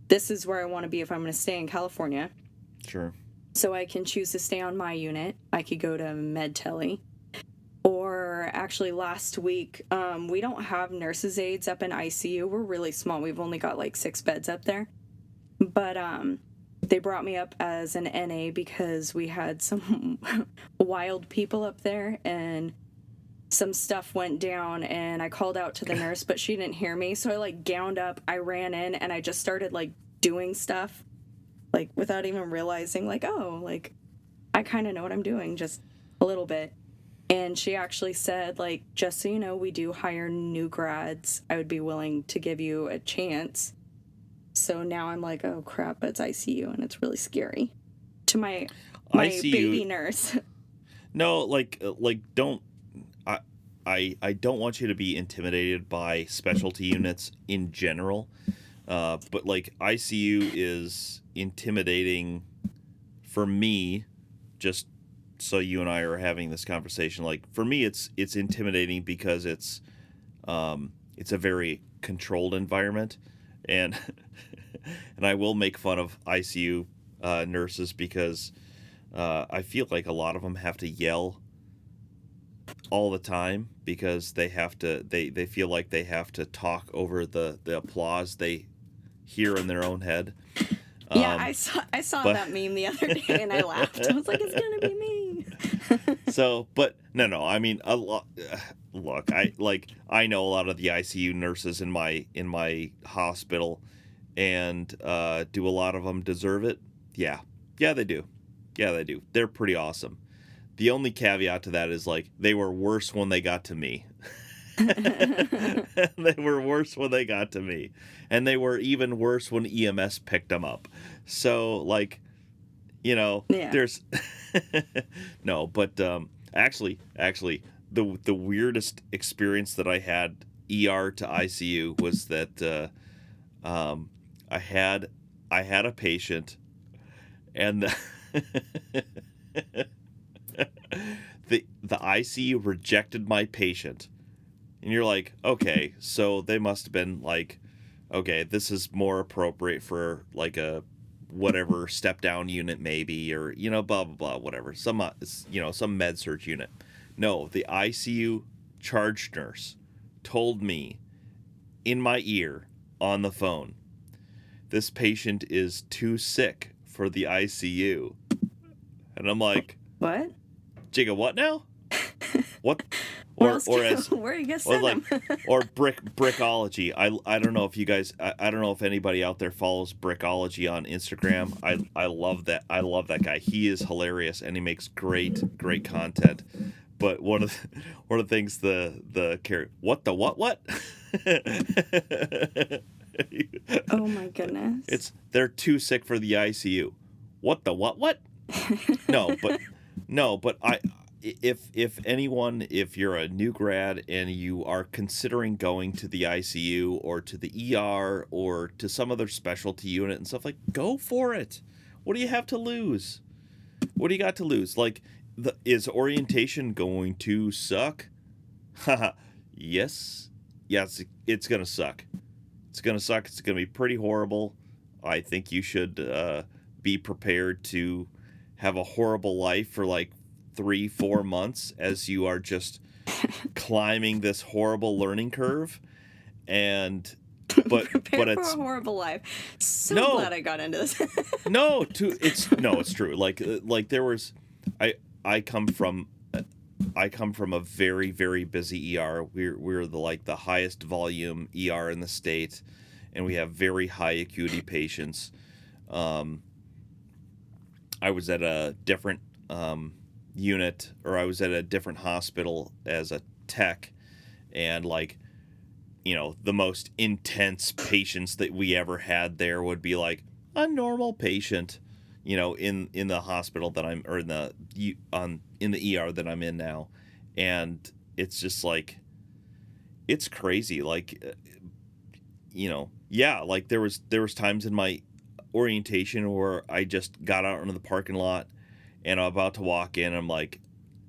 this is where I want to be if I'm going to stay in California. Sure. So I can choose to stay on my unit. I could go to Med Tele. Or actually last week, we don't have nurses' aides up in ICU. We're really small. We've only got like 6 beds up there. But they brought me up as an NA because we had some wild people up there and some stuff went down, and I called out to the nurse, but she didn't hear me. So I like gowned up, I ran in, and I just started like doing stuff like without even realizing like, oh, like I kind of know what I'm doing just a little bit. And she actually said, like, just so you know, we do hire new grads. I would be willing to give you a chance. So now I'm like, oh crap, it's ICU, and it's really scary to my ICU, baby nurse. No, like don't. I don't want you to be intimidated by specialty units in general, but like ICU is intimidating for me. Just so you and I are having this conversation, like for me, it's intimidating because it's a very controlled environment, and and I will make fun of ICU nurses because I feel like a lot of them have to yell all the time because they have to they feel like they have to talk over the applause they hear in their own head. Yeah, I saw that meme the other day and I laughed. I was like, it's gonna be me. So, but no, I mean, a lot. Look, I know a lot of the ICU nurses in my hospital, and do a lot of them deserve it? Yeah, they do. Yeah, they do. They're pretty awesome. The only caveat to that is, like, they were worse when they got to me. They were worse when they got to me. And they were even worse when EMS picked them up. So, like, you know, yeah. There's... No, but actually, the weirdest experience that I had ER to ICU was that I had a patient, and the ICU rejected my patient, and you're like, okay, so they must have been like, okay, this is more appropriate for like a whatever step down unit maybe, or you know, blah blah blah, whatever, some some med surg unit. No, the ICU charge nurse told me in my ear on the phone, this patient is too sick for the ICU. And I'm like, what? Jigga, what now? What? Or as where are you gonna send like, him? or brickology. I don't know if you guys. I don't know if anybody out there follows brickology on Instagram. I love that. I love that guy. He is hilarious and he makes great content. But one of the things the character, what? Oh my goodness! They're too sick for the ICU. What? No, but if anyone, if you're a new grad and you are considering going to the ICU or to the ER or to some other specialty unit and stuff, like, go for it. What do you have to lose? What do you got to lose? Like, is orientation going to suck? Yes, it's gonna suck. It's gonna suck. It's gonna be pretty horrible. I think you should be prepared to have a horrible life for like 3-4 months as you are just climbing this horrible learning curve. And but it's for a horrible life. Glad I got into this. It's true. Like there was, I come from a very, very busy ER. We're the highest volume ER in the state, and we have very high acuity patients. I was at a different unit, or I was at a different hospital as a tech, and the most intense patients that we ever had there would be like a normal patient, in the hospital that I'm, or in the ER that I'm in now. And it's just like, it's crazy. Like, there was times in my orientation where I just got out into the parking lot and I'm about to walk in. I'm like,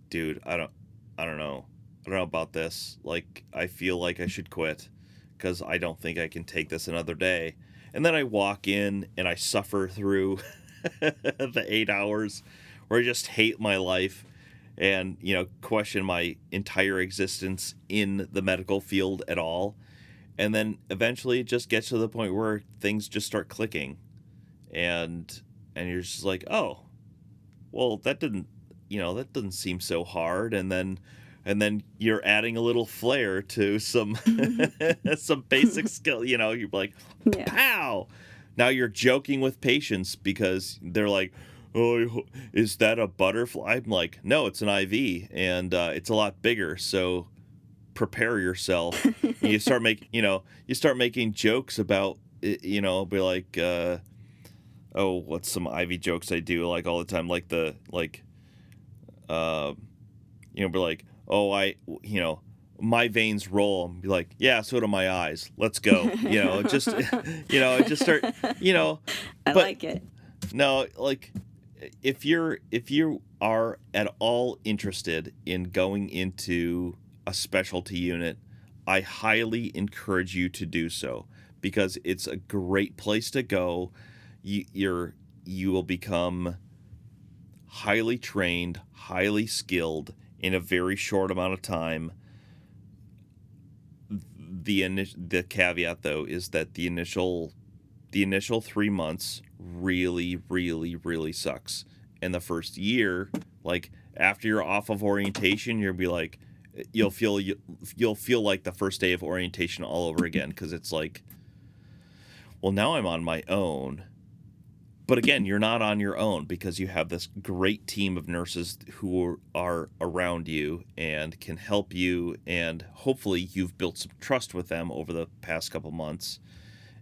dude, I don't know. I don't know about this. Like, I feel like I should quit because I don't think I can take this another day. And then I walk in and I suffer through the 8 hours where I just hate my life and, question my entire existence in the medical field at all. And then eventually it just gets to the point where things just start clicking. And you're just like, oh, well, that doesn't seem so hard. And then you're adding a little flair to some some basic skill. You're like, pow! Now you're joking with patients because they're like, oh, is that a butterfly? I'm like, no, it's an IV, and it's a lot bigger. So prepare yourself. And you start making jokes about it, be like, oh, what's some IV jokes I do like all the time, like be like, oh, my veins roll, and be like, yeah, so do my eyes. Let's go. Just start, I like it. No, like, if you are at all interested in going into a specialty unit, I highly encourage you to do so because it's a great place to go. You will become highly trained, highly skilled in a very short amount of time. The caveat, though, is that the initial 3 months really, really, really sucks. And the first year, like after you're off of orientation, you'll feel like the first day of orientation all over again because it's like, well, now I'm on my own. But again, you're not on your own because you have this great team of nurses who are around you and can help you, and hopefully you've built some trust with them over the past couple months.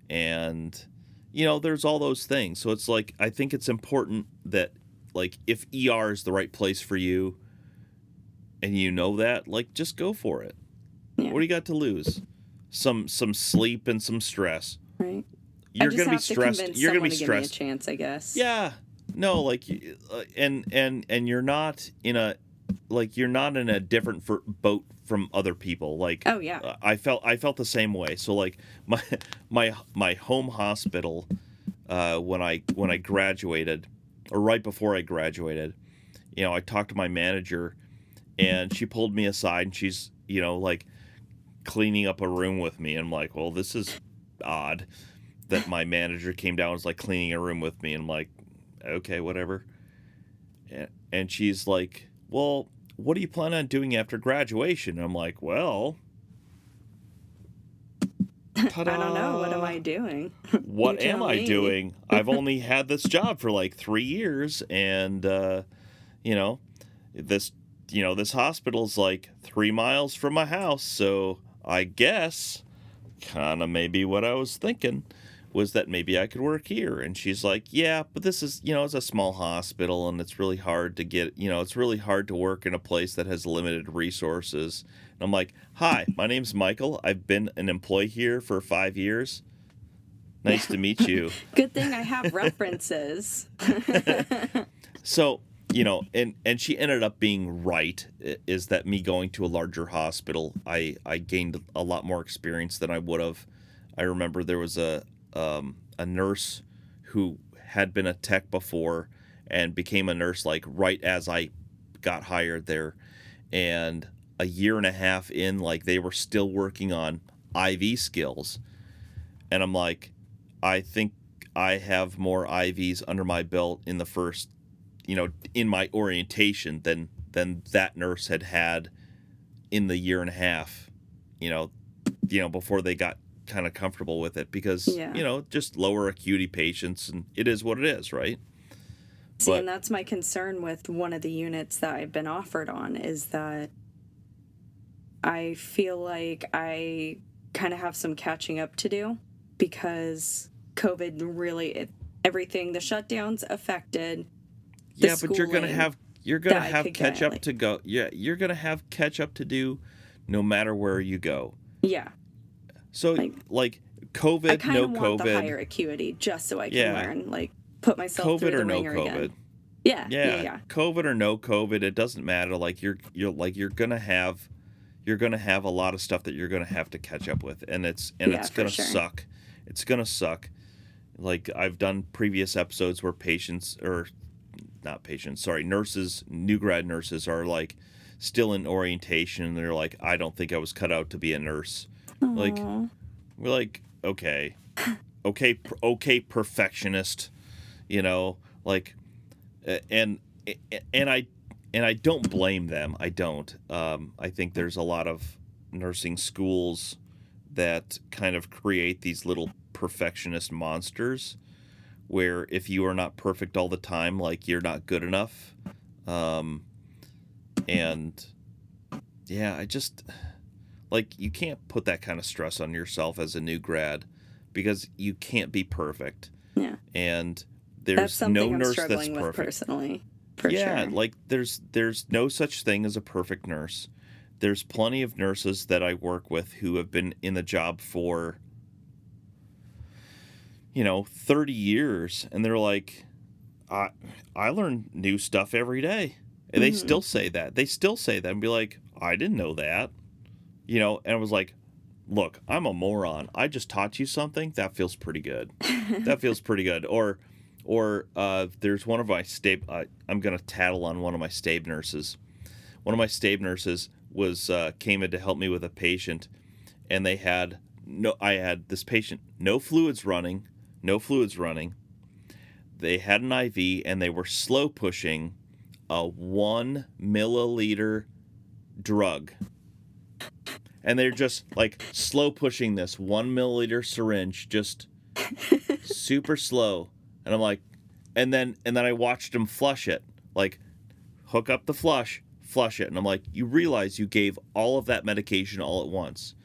And, there's all those things. So it's like, I think it's important that, like, if ER is the right place for you and that, like, just go for it. Yeah. What do you got to lose? Some sleep and some stress. Right. You're going to be stressed. You're going to be stressed. Give me a chance, I guess. Yeah. No, like, and you're not in a different boat from other people. Like, oh yeah. I felt the same way. So like my home hospital, when I graduated, or right before I graduated, I talked to my manager, and she pulled me aside, and she's like cleaning up a room with me. And I'm like, well, this is odd that my manager came down and was like cleaning a room with me, and I'm like, okay, whatever. And she's like, well, what do you plan on doing after graduation? And I'm like, well, ta-da. I don't know. What am I doing? What am I doing? I've only had this job for like 3 years, and this hospital's like 3 miles from my house, so I guess kind of maybe what I was thinking was that maybe I could work here. And she's like, yeah, but this is, it's a small hospital, and it's really hard to get, it's really hard to work in a place that has limited resources. And I'm like, hi, my name's Michael. I've been an employee here for 5 years. Nice to meet you. Good thing I have references. So, and she ended up being right, is that me going to a larger hospital, I gained a lot more experience than I would have. I remember there was a nurse who had been a tech before and became a nurse like right as I got hired there. And a year and a half in, like, they were still working on IV skills. And I'm like, I think I have more IVs under my belt in the first, in my orientation than that nurse had in the year and a half, before they got kind of comfortable with it, because just lower acuity patients, and it is what it is, right? See, and that's my concern with one of the units that I've been offered on, is that I feel like I kind of have some catching up to do, because COVID really, everything, the shutdowns affected the but you're gonna have catch up to go. Yeah, you're gonna have catch up to do no matter where you go. Yeah. So, like COVID, I kind of want the higher acuity just so I can learn, like, put myself through the ringer again. Yeah. COVID or no COVID, it doesn't matter. Like you're gonna have a lot of stuff that you're gonna have to catch up with, and it's gonna suck. It's gonna suck. Like I've done previous episodes where nurses, new grad nurses are like still in orientation, and they're like, I don't think I was cut out to be a nurse. Aww. Like we're like, okay, perfectionist, like, and I don't blame them. I don't. I think there's a lot of nursing schools that kind of create these little perfectionist monsters where if you are not perfect all the time, like you're not good enough. And yeah, I just like you can't put that kind of stress on yourself as a new grad because you can't be perfect. Yeah. And there's no nurse that's struggling with perfect. Personally, for sure. Like there's no such thing as a perfect nurse. There's plenty of nurses that I work with who have been in the job for 30 years, and they're like, I learn new stuff every day. And they still say that. And be like, I didn't know that. And I was like, look, I'm a moron. I just taught you something. That feels pretty good. Or there's one of my I'm going to tattle on one of my stab nurses. One of my stab nurses came in to help me with a patient, and I had this patient, no fluids running. They had an IV, and they were slow pushing a 1 milliliter drug. And they're just like slow pushing this 1 milliliter syringe, just super slow. And I'm like, and then I watched them flush it, like hook up the flush it. And I'm like, you realize you gave all of that medication all at once.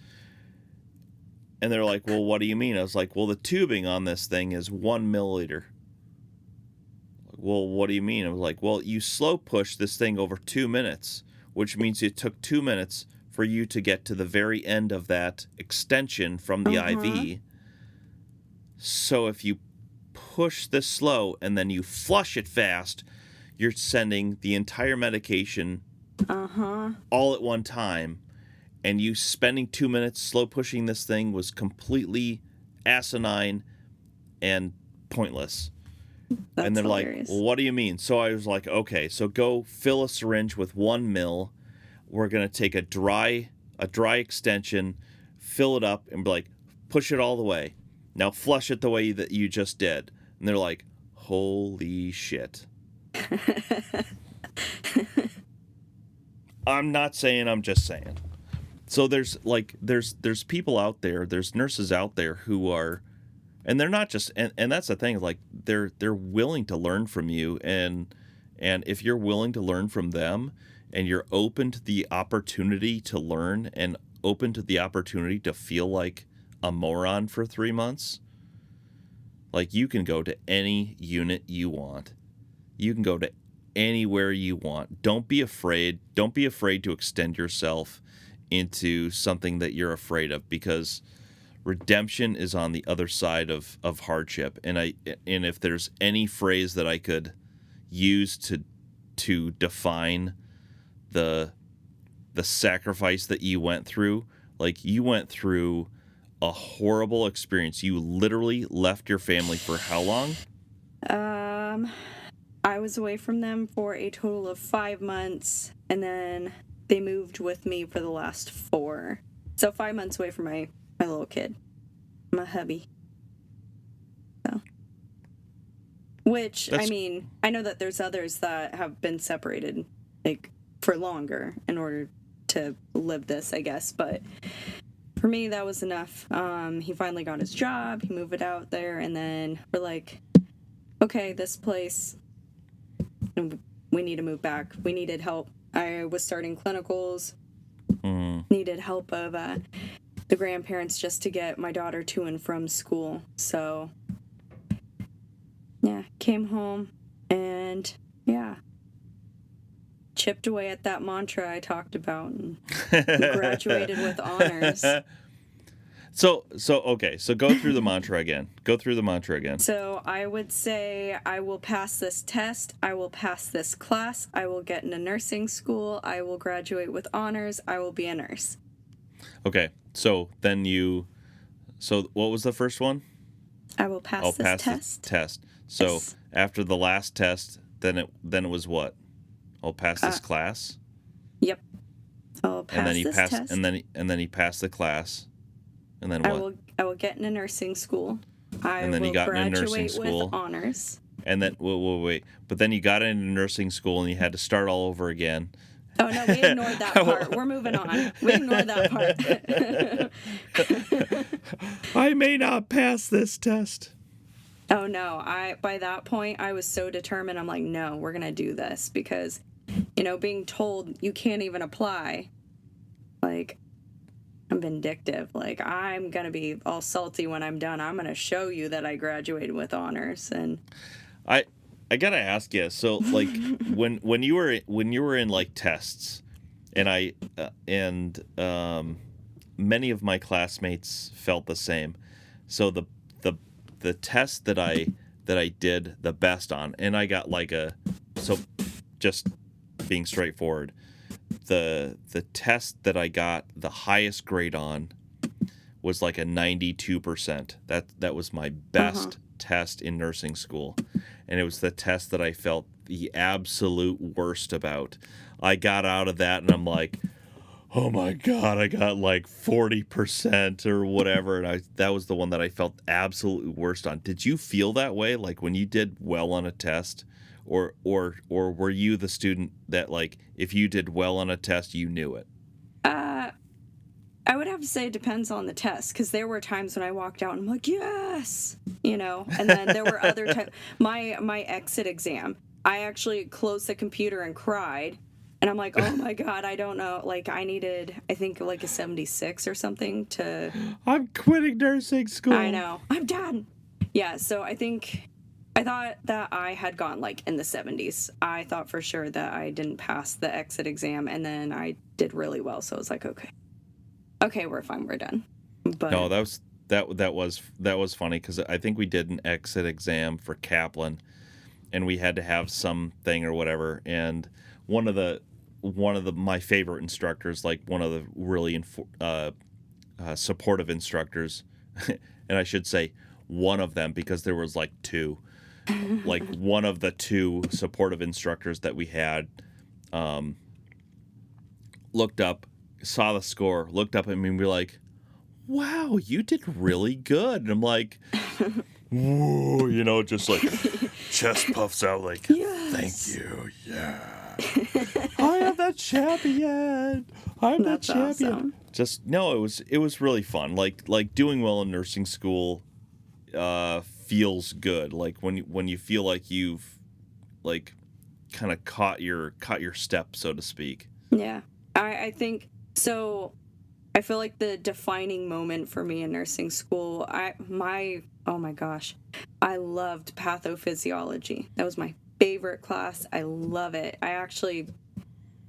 And they're like, well, what do you mean? I was like, well, the tubing on this thing is 1 milliliter. Well, what do you mean? I was like, well, you slow push this thing over 2 minutes, which means it took 2 minutes for you to get to the very end of that extension from the IV. So if you push this slow and then you flush it fast, you're sending the entire medication all at one time. And you spending 2 minutes slow pushing this thing was completely asinine and pointless. That's and they're hilarious. Like, well, what do you mean? So I was like, okay, so go fill a syringe with 1 mil. We're going to take a dry extension, fill it up, and be like, push it all the way. Now flush it the way that you just did. And they're like, holy shit. I'm not saying, I'm just saying. So there's people out there, there's nurses out there who are, and they're not just, and that's the thing, like they're willing to learn from you, and if you're willing to learn from them, and you're open to the opportunity to learn, and open to the opportunity to feel like a moron for 3 months, like you can go to any unit you want. You can go to anywhere you want. Don't be afraid. Don't be afraid to extend yourself into something that you're afraid of, because redemption is on the other side of hardship. And if there's any phrase that I could use to define the sacrifice that you went through, like you went through a horrible experience. You literally left your family for how long? I was away from them for a total of 5 months, and then they moved with me for the last 4. So 5 months away from my little kid, my hubby. So, I mean, I know that there's others that have been separated like for longer in order to live this, I guess. But for me, that was enough. He finally got his job. He moved it out there, and then we're like, okay, this place, we need to move back. We needed help. I was starting clinicals, needed help of the grandparents just to get my daughter to and from school. So, yeah, came home and, yeah, chipped away at that mantra I talked about and graduated with honors. So okay. So go through the mantra again. So I would say I will pass this test. I will pass this class. I will get into nursing school. I will graduate with honors. I will be a nurse. Okay. So then So what was the first one? I will pass this test. The test. So Yes. after the last test, then it was what? I'll pass this class. Yep. I'll pass And then this test. and then he passed the class. And then what? I will get into nursing school. And then he got into nursing school with honors. And then wait. But then you got into nursing school and you had to start all over again. Oh no, we ignored that part. We're moving on. We ignored that part. I may not pass this test. Oh no, by that point I was so determined. I'm like, no, we're gonna do this because, being told you can't even apply, like, I'm vindictive. Like, I'm gonna be all salty when I'm done. I'm gonna show you that I graduated with honors. And I gotta ask you. So, like, when you were in like tests, and many of my classmates felt the same. So the test that I did the best on, and I got like just being straightforward, the test that I got the highest grade on was like a 92%. That was my best test in nursing school, and it was the test that I felt the absolute worst about. I got out of that and I'm like, oh my God, I got like 40% or whatever. And that was the one that I felt absolutely worst on. Did you feel that way? Like when you did well on a test, or were you the student that, like, if you did well on a test, you knew it? I would have to say it depends on the test, because there were times when I walked out and I'm like, yes, and then there were other times. My exit exam, I actually closed the computer and cried. And I'm like, oh my God, I don't know. Like, I needed, I think, like a 76 or something to... I'm quitting nursing school. I know. I'm done. Yeah, so I thought that I had gone, like, in the 70s. I thought for sure that I didn't pass the exit exam, and then I did really well. So I was like, okay, we're fine, we're done. But no, that was funny, because I think we did an exit exam for Kaplan, and we had to have something or whatever, and one of my favorite instructors, like one of the really supportive instructors, and I should say one of them because there was like two, like one of the two supportive instructors that we had, looked up, saw the score, looked up at me and be like, wow, you did really good. And I'm like, whoa, just like chest puffs out, like, yes. Thank you, yeah. I am the champion. I'm the champion. Awesome. Just no, it was really fun. Like doing well in nursing school feels good. Like when you feel like you've, like, kind of caught your step, so to speak. Yeah. I think so. I feel like the defining moment for me in nursing school, oh my gosh, I loved pathophysiology. That was my favorite class. I love it. I actually,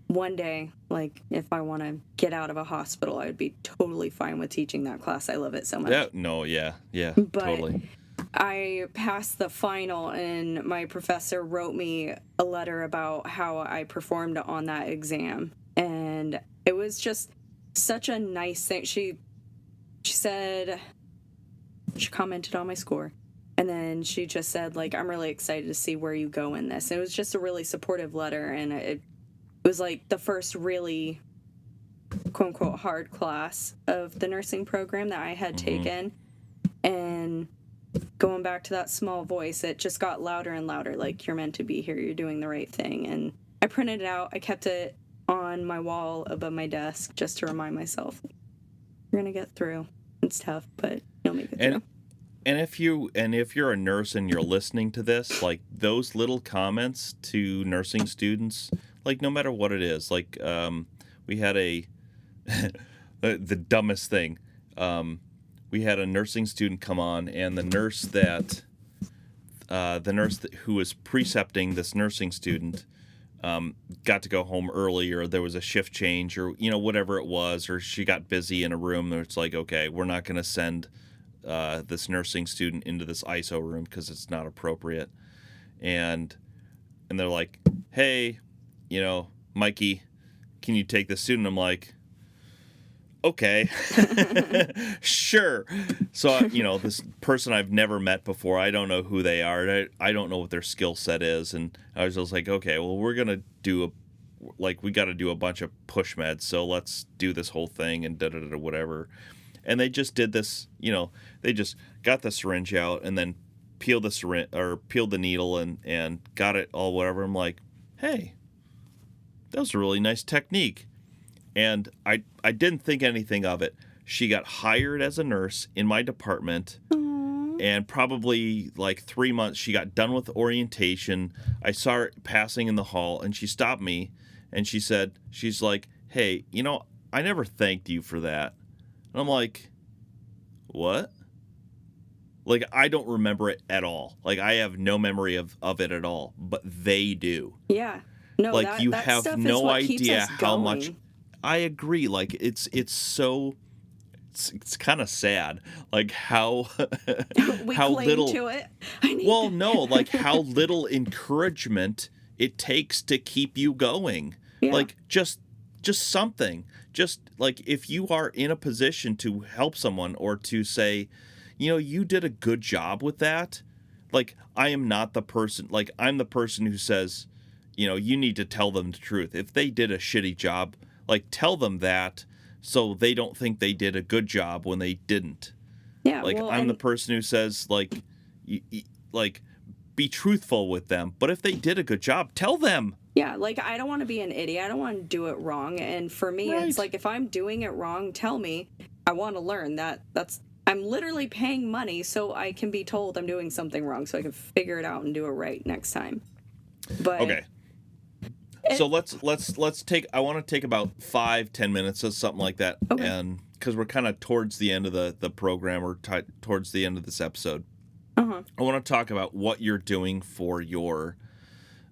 one day, like, if I want to get out of a hospital, I would be totally fine with teaching that class. I love it so much. Yeah, but totally. I passed the final, and my professor wrote me a letter about how I performed on that exam, and it was just such a nice thing. She said, she commented on my score, and then she just said, like, I'm really excited to see where you go in this. And it was just a really supportive letter, and it was like the first really quote unquote hard class of the nursing program that I had taken. And going back to that small voice, it just got louder and louder, like, you're meant to be here, you're doing the right thing. And I printed it out, I kept it on my wall above my desk just to remind myself, you're gonna get through. It's tough, but you'll make it through. And if you're a nurse and you're listening to this, like, those little comments to nursing students, like, no matter what it is, like, we had the dumbest thing. We had a nursing student come on, and the nurse who was precepting this nursing student, got to go home early, or there was a shift change, or whatever it was, or she got busy in a room. Where it's like, okay, we're not going to send this nursing student into this ISO room because it's not appropriate. And they're like, hey, Mikey, can you take this student? I'm like, okay, sure. So, this person I've never met before, I don't know who they are. I don't know what their skill set is. And I was just like, okay, well, we're going to do we got to do a bunch of push meds. So let's do this whole thing and whatever. And they just did this, they just got the syringe out and then peeled the needle and got it all whatever. I'm like, hey, that was a really nice technique. And I didn't think anything of it. She got hired as a nurse in my department. Aww. And probably like 3 months, she got done with orientation. I saw her passing in the hall, and she stopped me, and she's like, hey, I never thanked you for that. And I'm like, what? Like, I don't remember it at all. Like, I have no memory of it at all, but they do. Yeah. No, like, that, you that have stuff no is what idea keeps us how going. much. I agree. Like, it's kind of sad. Like, how We how cling little. to it. No, like how little encouragement it takes to keep you going. Yeah. Like, just something. Just like, if you are in a position to help someone or to say, you did a good job with that. Like, I am not the person, like, I'm the person who says, you need to tell them the truth. If they did a shitty job, like, tell them that so they don't think they did a good job when they didn't. Yeah. Like, I'm the person who says, like, be truthful with them. But if they did a good job, tell them. Yeah, like, I don't want to be an idiot. I don't want to do it wrong. And for me, Right. It's like, if I'm doing it wrong, tell me. I want to learn I'm literally paying money so I can be told I'm doing something wrong so I can figure it out and do it right next time. But Okay. So let's take. I want to take about 5-10 minutes or something like that, Okay. and because we're kind of towards the end of the program, or towards the end of this episode, Uh-huh. I want to talk about what you're doing for your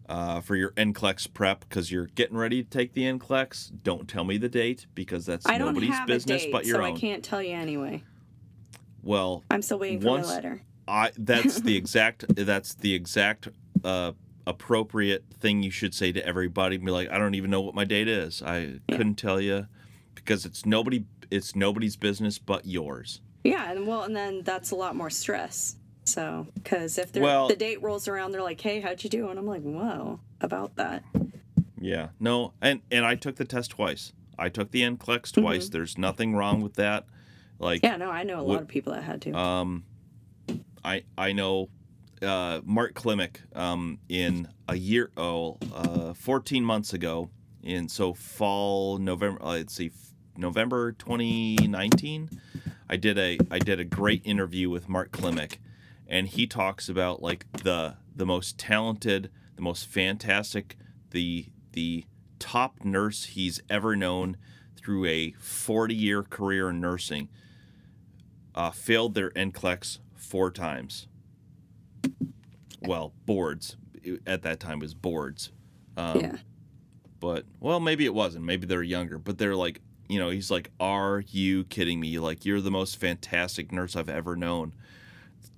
NCLEX prep, because you're getting ready to take the NCLEX. Don't tell me the date, because that's I don't nobody's have business a date, but your so own. I can't tell you anyway. Well, I'm still waiting for my letter. That's the exact appropriate thing you should say to everybody. Be like, I don't even know what my date is. I couldn't tell you, because it's nobody's business but yours. Yeah, and then that's a lot more stress. So, because if the date rolls around, they're like, hey, how'd you do? And I'm like, whoa, about that. Yeah, no, and I took the test twice. I took the NCLEX twice. Mm-hmm. There's nothing wrong with that. Like, Yeah, no, I know a lot of people that had to. I know Mark Klimek in 14 months ago, fall November. Let's see, November 2019. I did a great interview with Mark Klimek, and he talks about, like, the most talented, the most fantastic, the top nurse he's ever known through a 40-year career in nursing. Failed their NCLEX 4 times. Well, boards. At that time, it was boards. Yeah. But, well, maybe it wasn't. Maybe they're younger. But they're like, he's like, are you kidding me? Like, you're the most fantastic nurse I've ever known.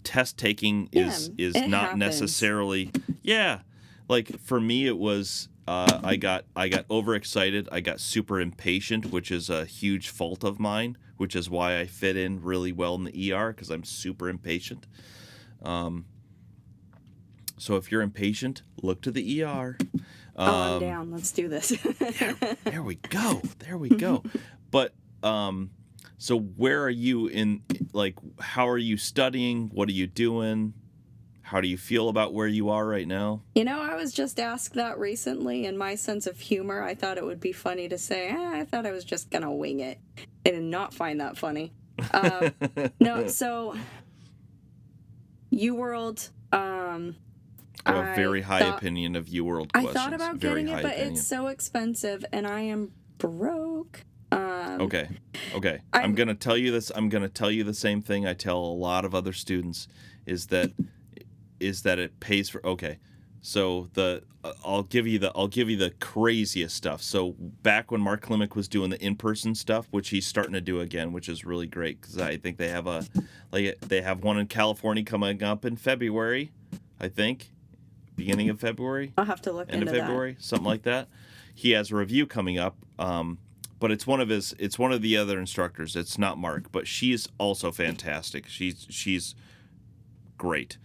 Test taking is not happens. Necessarily. Yeah. Like, for me, it was, I got overexcited. I got super impatient, which is a huge fault of mine, which is why I fit in really well in the ER, because I'm super impatient. So if you're impatient, look to the ER. I'm down. Let's do this. There we go. But, so where are you in, like, how are you studying? What are you doing? How do you feel about where you are right now? I was just asked that recently, and my sense of humor, I thought it would be funny to say, I thought I was just going to wing it. I did not find that funny. No, so, UWorld, I have a very high opinion of UWorld questions. I thought about getting it, but it's so expensive, and I am broke. Okay. I'm going to tell you this. I'm going to tell you the same thing I tell a lot of other students, is that it pays for, okay, So I'll give you the craziest stuff. So back when Mark Klimek was doing the in-person stuff, which he's starting to do again, which is really great because I think they have one in California coming up in February, I think, beginning of February. I'll have to look end into of February, something like that. He has a review coming up, but it's one of the other instructors. It's not Mark, but she's also fantastic. She's great.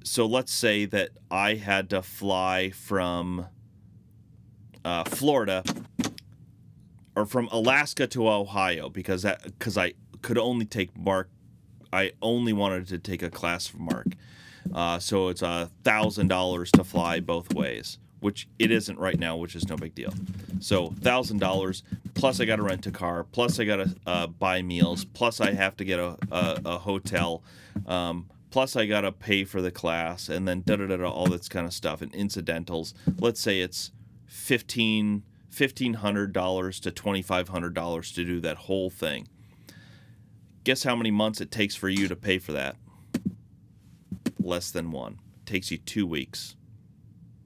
So let's say that I had to fly from Florida or from Alaska to Ohio because I could only take Mark. I only wanted to take a class from Mark. So it's $1,000 to fly both ways, which it isn't right now, which is no big deal. So $1,000 plus I got to rent a car, plus I got to buy meals, plus I have to get a hotel, plus I got to pay for the class, and then all this kind of stuff and incidentals. Let's say it's $1,500 to $2,500 to do that whole thing. Guess how many months it takes for you to pay for that? Less than one. It takes you 2 weeks.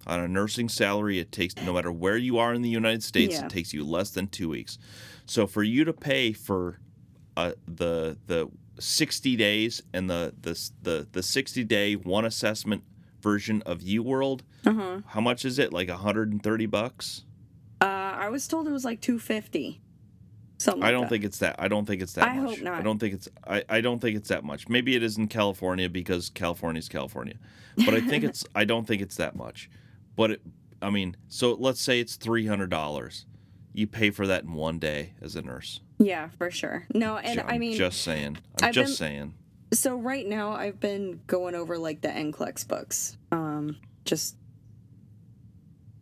On a nursing salary, it takes, no matter where you are in the United States, It takes you less than 2 weeks. So for you to pay for the 60 days and the 60-day one assessment version of UWorld, how much is it? Like $130? I was told it was like $250. Something I don't think it's that. I don't think it's that I much. hope not. I don't think it's that much. Maybe it is in California because California's California. But I don't think it's that much. But so let's say it's $300. You pay for that in 1 day as a nurse. Yeah, for sure. No, and just saying. Saying. So right now I've been going over like the NCLEX books. Just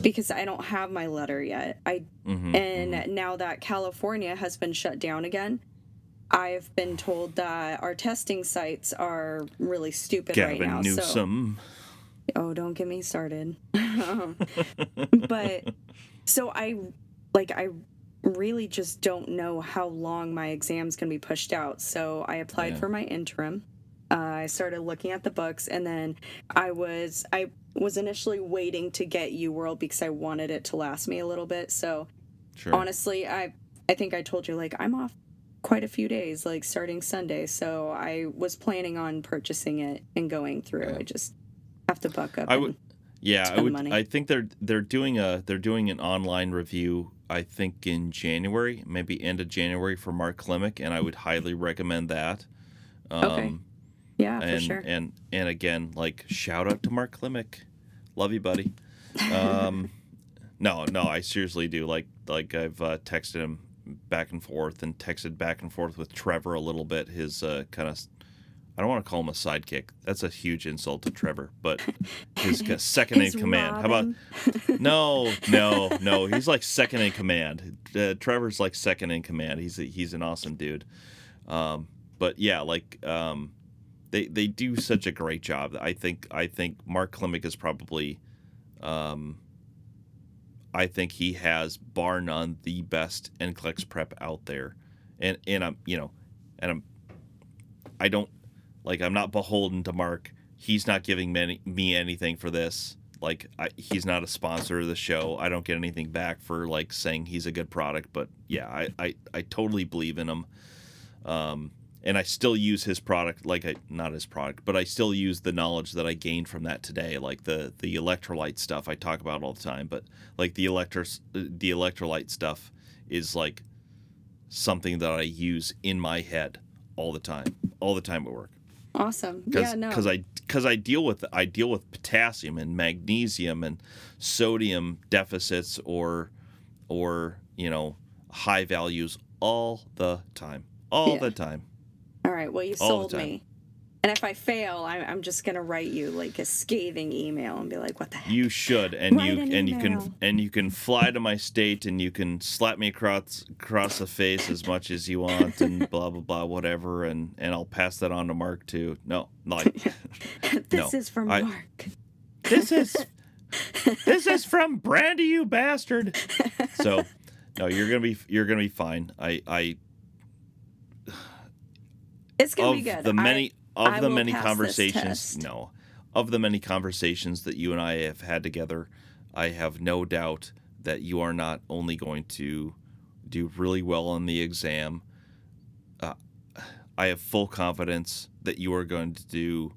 because I don't have my letter yet. Now that California has been shut down again, I've been told that our testing sites are really stupid right now. Gavin Newsom. Oh, don't get me started. But so I really just don't know how long my exam's going to be pushed out. So I applied for my interim. I started looking at the books, and then I was initially waiting to get UWorld because I wanted it to last me a little bit. So honestly, I think I told you, like, I'm off quite a few days, like starting Sunday. So I was planning on purchasing it and going through. I just have to buck up. Money. I think they're doing an online review, I think in January, maybe end of January, for Mark Klimek, and I would highly recommend that. Okay. Yeah, for sure. And again, like, shout out to Mark Klimek. Love you, buddy. No, I seriously do. Like I've texted him back and forth and texted back and forth with Trevor a little bit. His kind of, I don't want to call him a sidekick. That's a huge insult to Trevor, but his second in command. Robin. How about? No. He's like second in command. Trevor's like second in command. He's an awesome dude. But yeah, like, They do such a great job. I think Mark Klimek is probably, I think he has, bar none, the best NCLEX prep out there, and I'm not beholden to Mark. He's not giving me anything for this. Like, he's not a sponsor of the show. I don't get anything back for like saying he's a good product. But yeah, I totally believe in him. And I still use his product, not his product, but I still use the knowledge that I gained from that today, like the electrolyte stuff I talk about all the time. But like the electrolyte stuff is like something that I use in my head all the time at work. Awesome. Because I deal with potassium and magnesium and sodium deficits or high values all the time. The time. All right, well, you sold me. And if I fail, I'm just gonna write you like a scathing email and be like, "What the heck?" You should, and you can fly to my state and you can slap me across the face as much as you want and blah blah blah whatever, and I'll pass that on to Mark too. No, like this is from Mark. This is from Brandy, you bastard. So, no, you're gonna be fine. It's gonna be good. The many conversations, of the many conversations that you and I have had together, I have no doubt that you are not only going to do really well on the exam, I have full confidence that you are going to do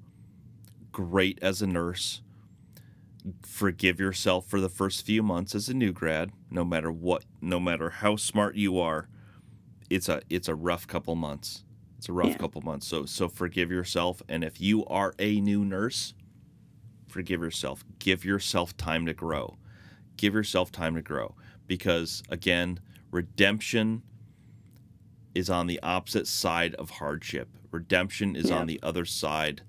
great as a nurse. Forgive yourself for the first few months as a new grad. No matter how smart you are, it's a rough couple months. It's a rough couple months. So forgive yourself. And if you are a new nurse, forgive yourself. Give yourself time to grow. Give yourself time to grow. Because, again, redemption is on the opposite side of hardship. Redemption is on the other side.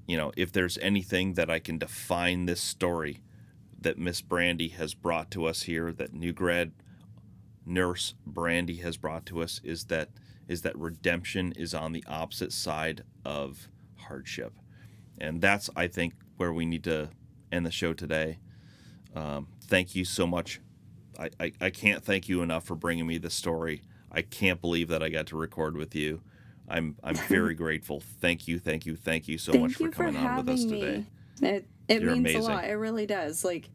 You know, if there's anything that I can define this story that Miss Brandy has brought to us here, that new grad nurse Brandy has brought to us, is that redemption is on the opposite side of hardship. And that's, I think, where we need to end the show today. Thank you so much. I can't thank you enough for bringing me this story. I can't believe that I got to record with you. I'm very grateful. Thank you so much for coming on with us today. It means amazing. A lot. It really does. Like,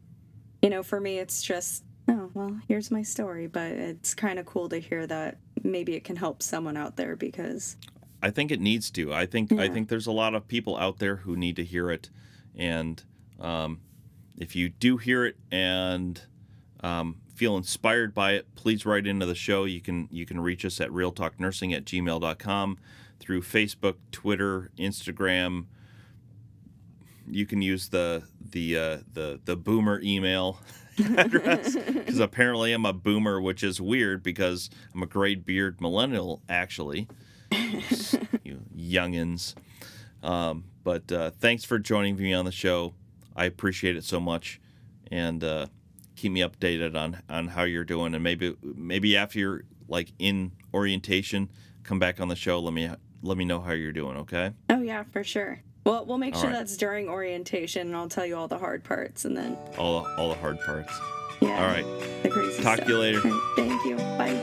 you know, for me, it's just, oh, well, here's my story. But it's kind of cool to hear that maybe it can help someone out there, because I think it needs to. I think there's a lot of people out there who need to hear it. And if you do hear it and feel inspired by it, please write into the show. You can reach us at realtalknursing@gmail.com, through Facebook, Twitter, Instagram. You can use the boomer email address, because apparently I'm a boomer, which is weird because I'm a gray beard millennial, actually. You youngins. But thanks for joining me on the show. I appreciate it so much. And keep me updated on how you're doing, and maybe after you're like in orientation, come back on the show. Let me know how you're doing. Okay? Oh yeah, for sure. Well, we'll make sure that's during orientation, and I'll tell you all the hard parts, and then all the hard parts. Yeah. All right. The crazy Talk stuff. to you later. Right, thank you. Bye.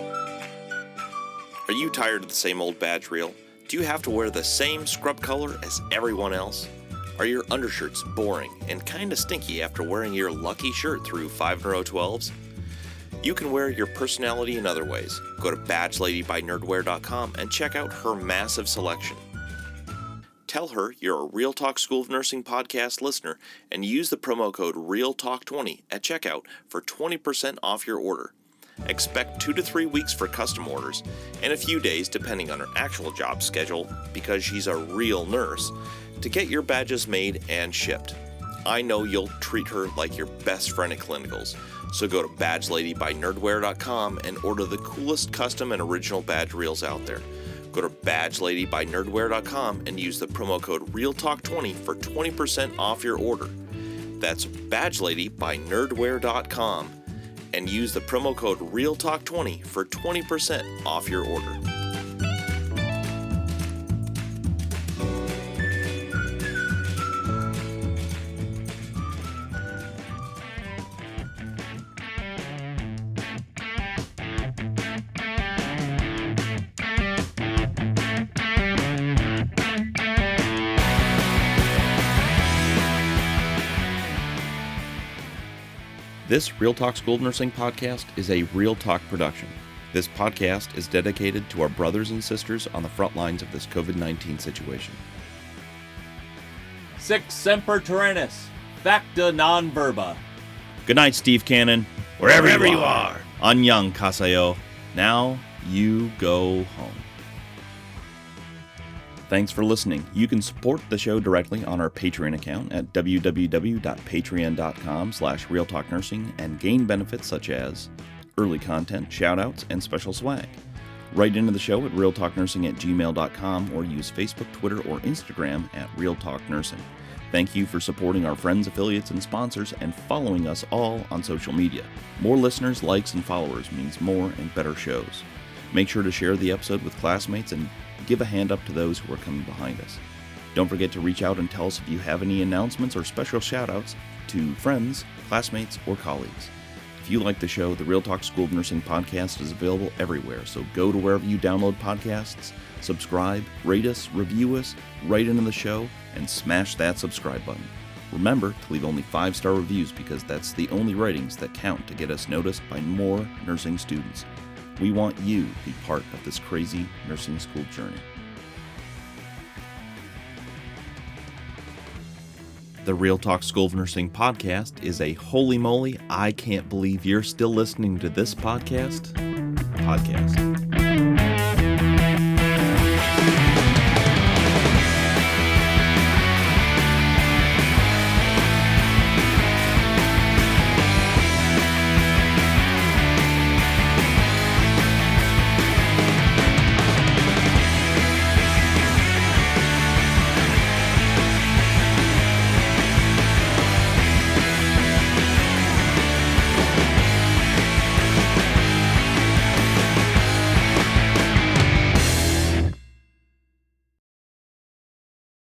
Are you tired of the same old badge reel? Do you have to wear the same scrub color as everyone else? Are your undershirts boring and kinda stinky after wearing your lucky shirt through 5 in a row 12s? You can wear your personality in other ways. Go to badgeladybynerdwear.com and check out her massive selection. Tell her you're a Real Talk School of Nursing podcast listener and use the promo code REALTALK20 at checkout for 20% off your order. Expect 2 to 3 weeks for custom orders and a few days depending on her actual job schedule, because she's a real nurse, to get your badges made and shipped. I know you'll treat her like your best friend at clinicals, so go to badgeladybynerdwear.com and order the coolest custom and original badge reels out there. Go to badgeladybynerdwear.com and use the promo code REALTALK20 for 20% off your order. That's badgeladybynerdwear.com and use the promo code REALTALK20 for 20% off your order. This Real Talk School of Nursing podcast is a Real Talk production. This podcast is dedicated to our brothers and sisters on the front lines of this COVID-19 situation. Sic semper tyrannis, facta non verba. Good night, Steve Cannon. Wherever you are. Annyeong kasayo. Now you go home. Thanks for listening. You can support the show directly on our Patreon account at www.patreon.com/realtalknursing and gain benefits such as early content, shoutouts, and special swag. Write into the show at realtalknursing@gmail.com or use Facebook, Twitter, or Instagram at realtalknursing. Thank you for supporting our friends, affiliates, and sponsors and following us all on social media. More listeners, likes, and followers means more and better shows. Make sure to share the episode with classmates and give a hand up to those who are coming behind us. Don't forget to reach out and tell us if you have any announcements or special shout-outs to friends, classmates, or colleagues. If you like the show, the Real Talk School of Nursing podcast is available everywhere, so go to wherever you download podcasts, Subscribe, rate us, review us, write into the show, and smash that subscribe button. Remember to leave only 5-star reviews because that's the only ratings that count to get us noticed by more nursing students. We want you to be part of this crazy nursing school journey. The Real Talk School of Nursing podcast is a holy moly, I can't believe you're still listening to this podcast.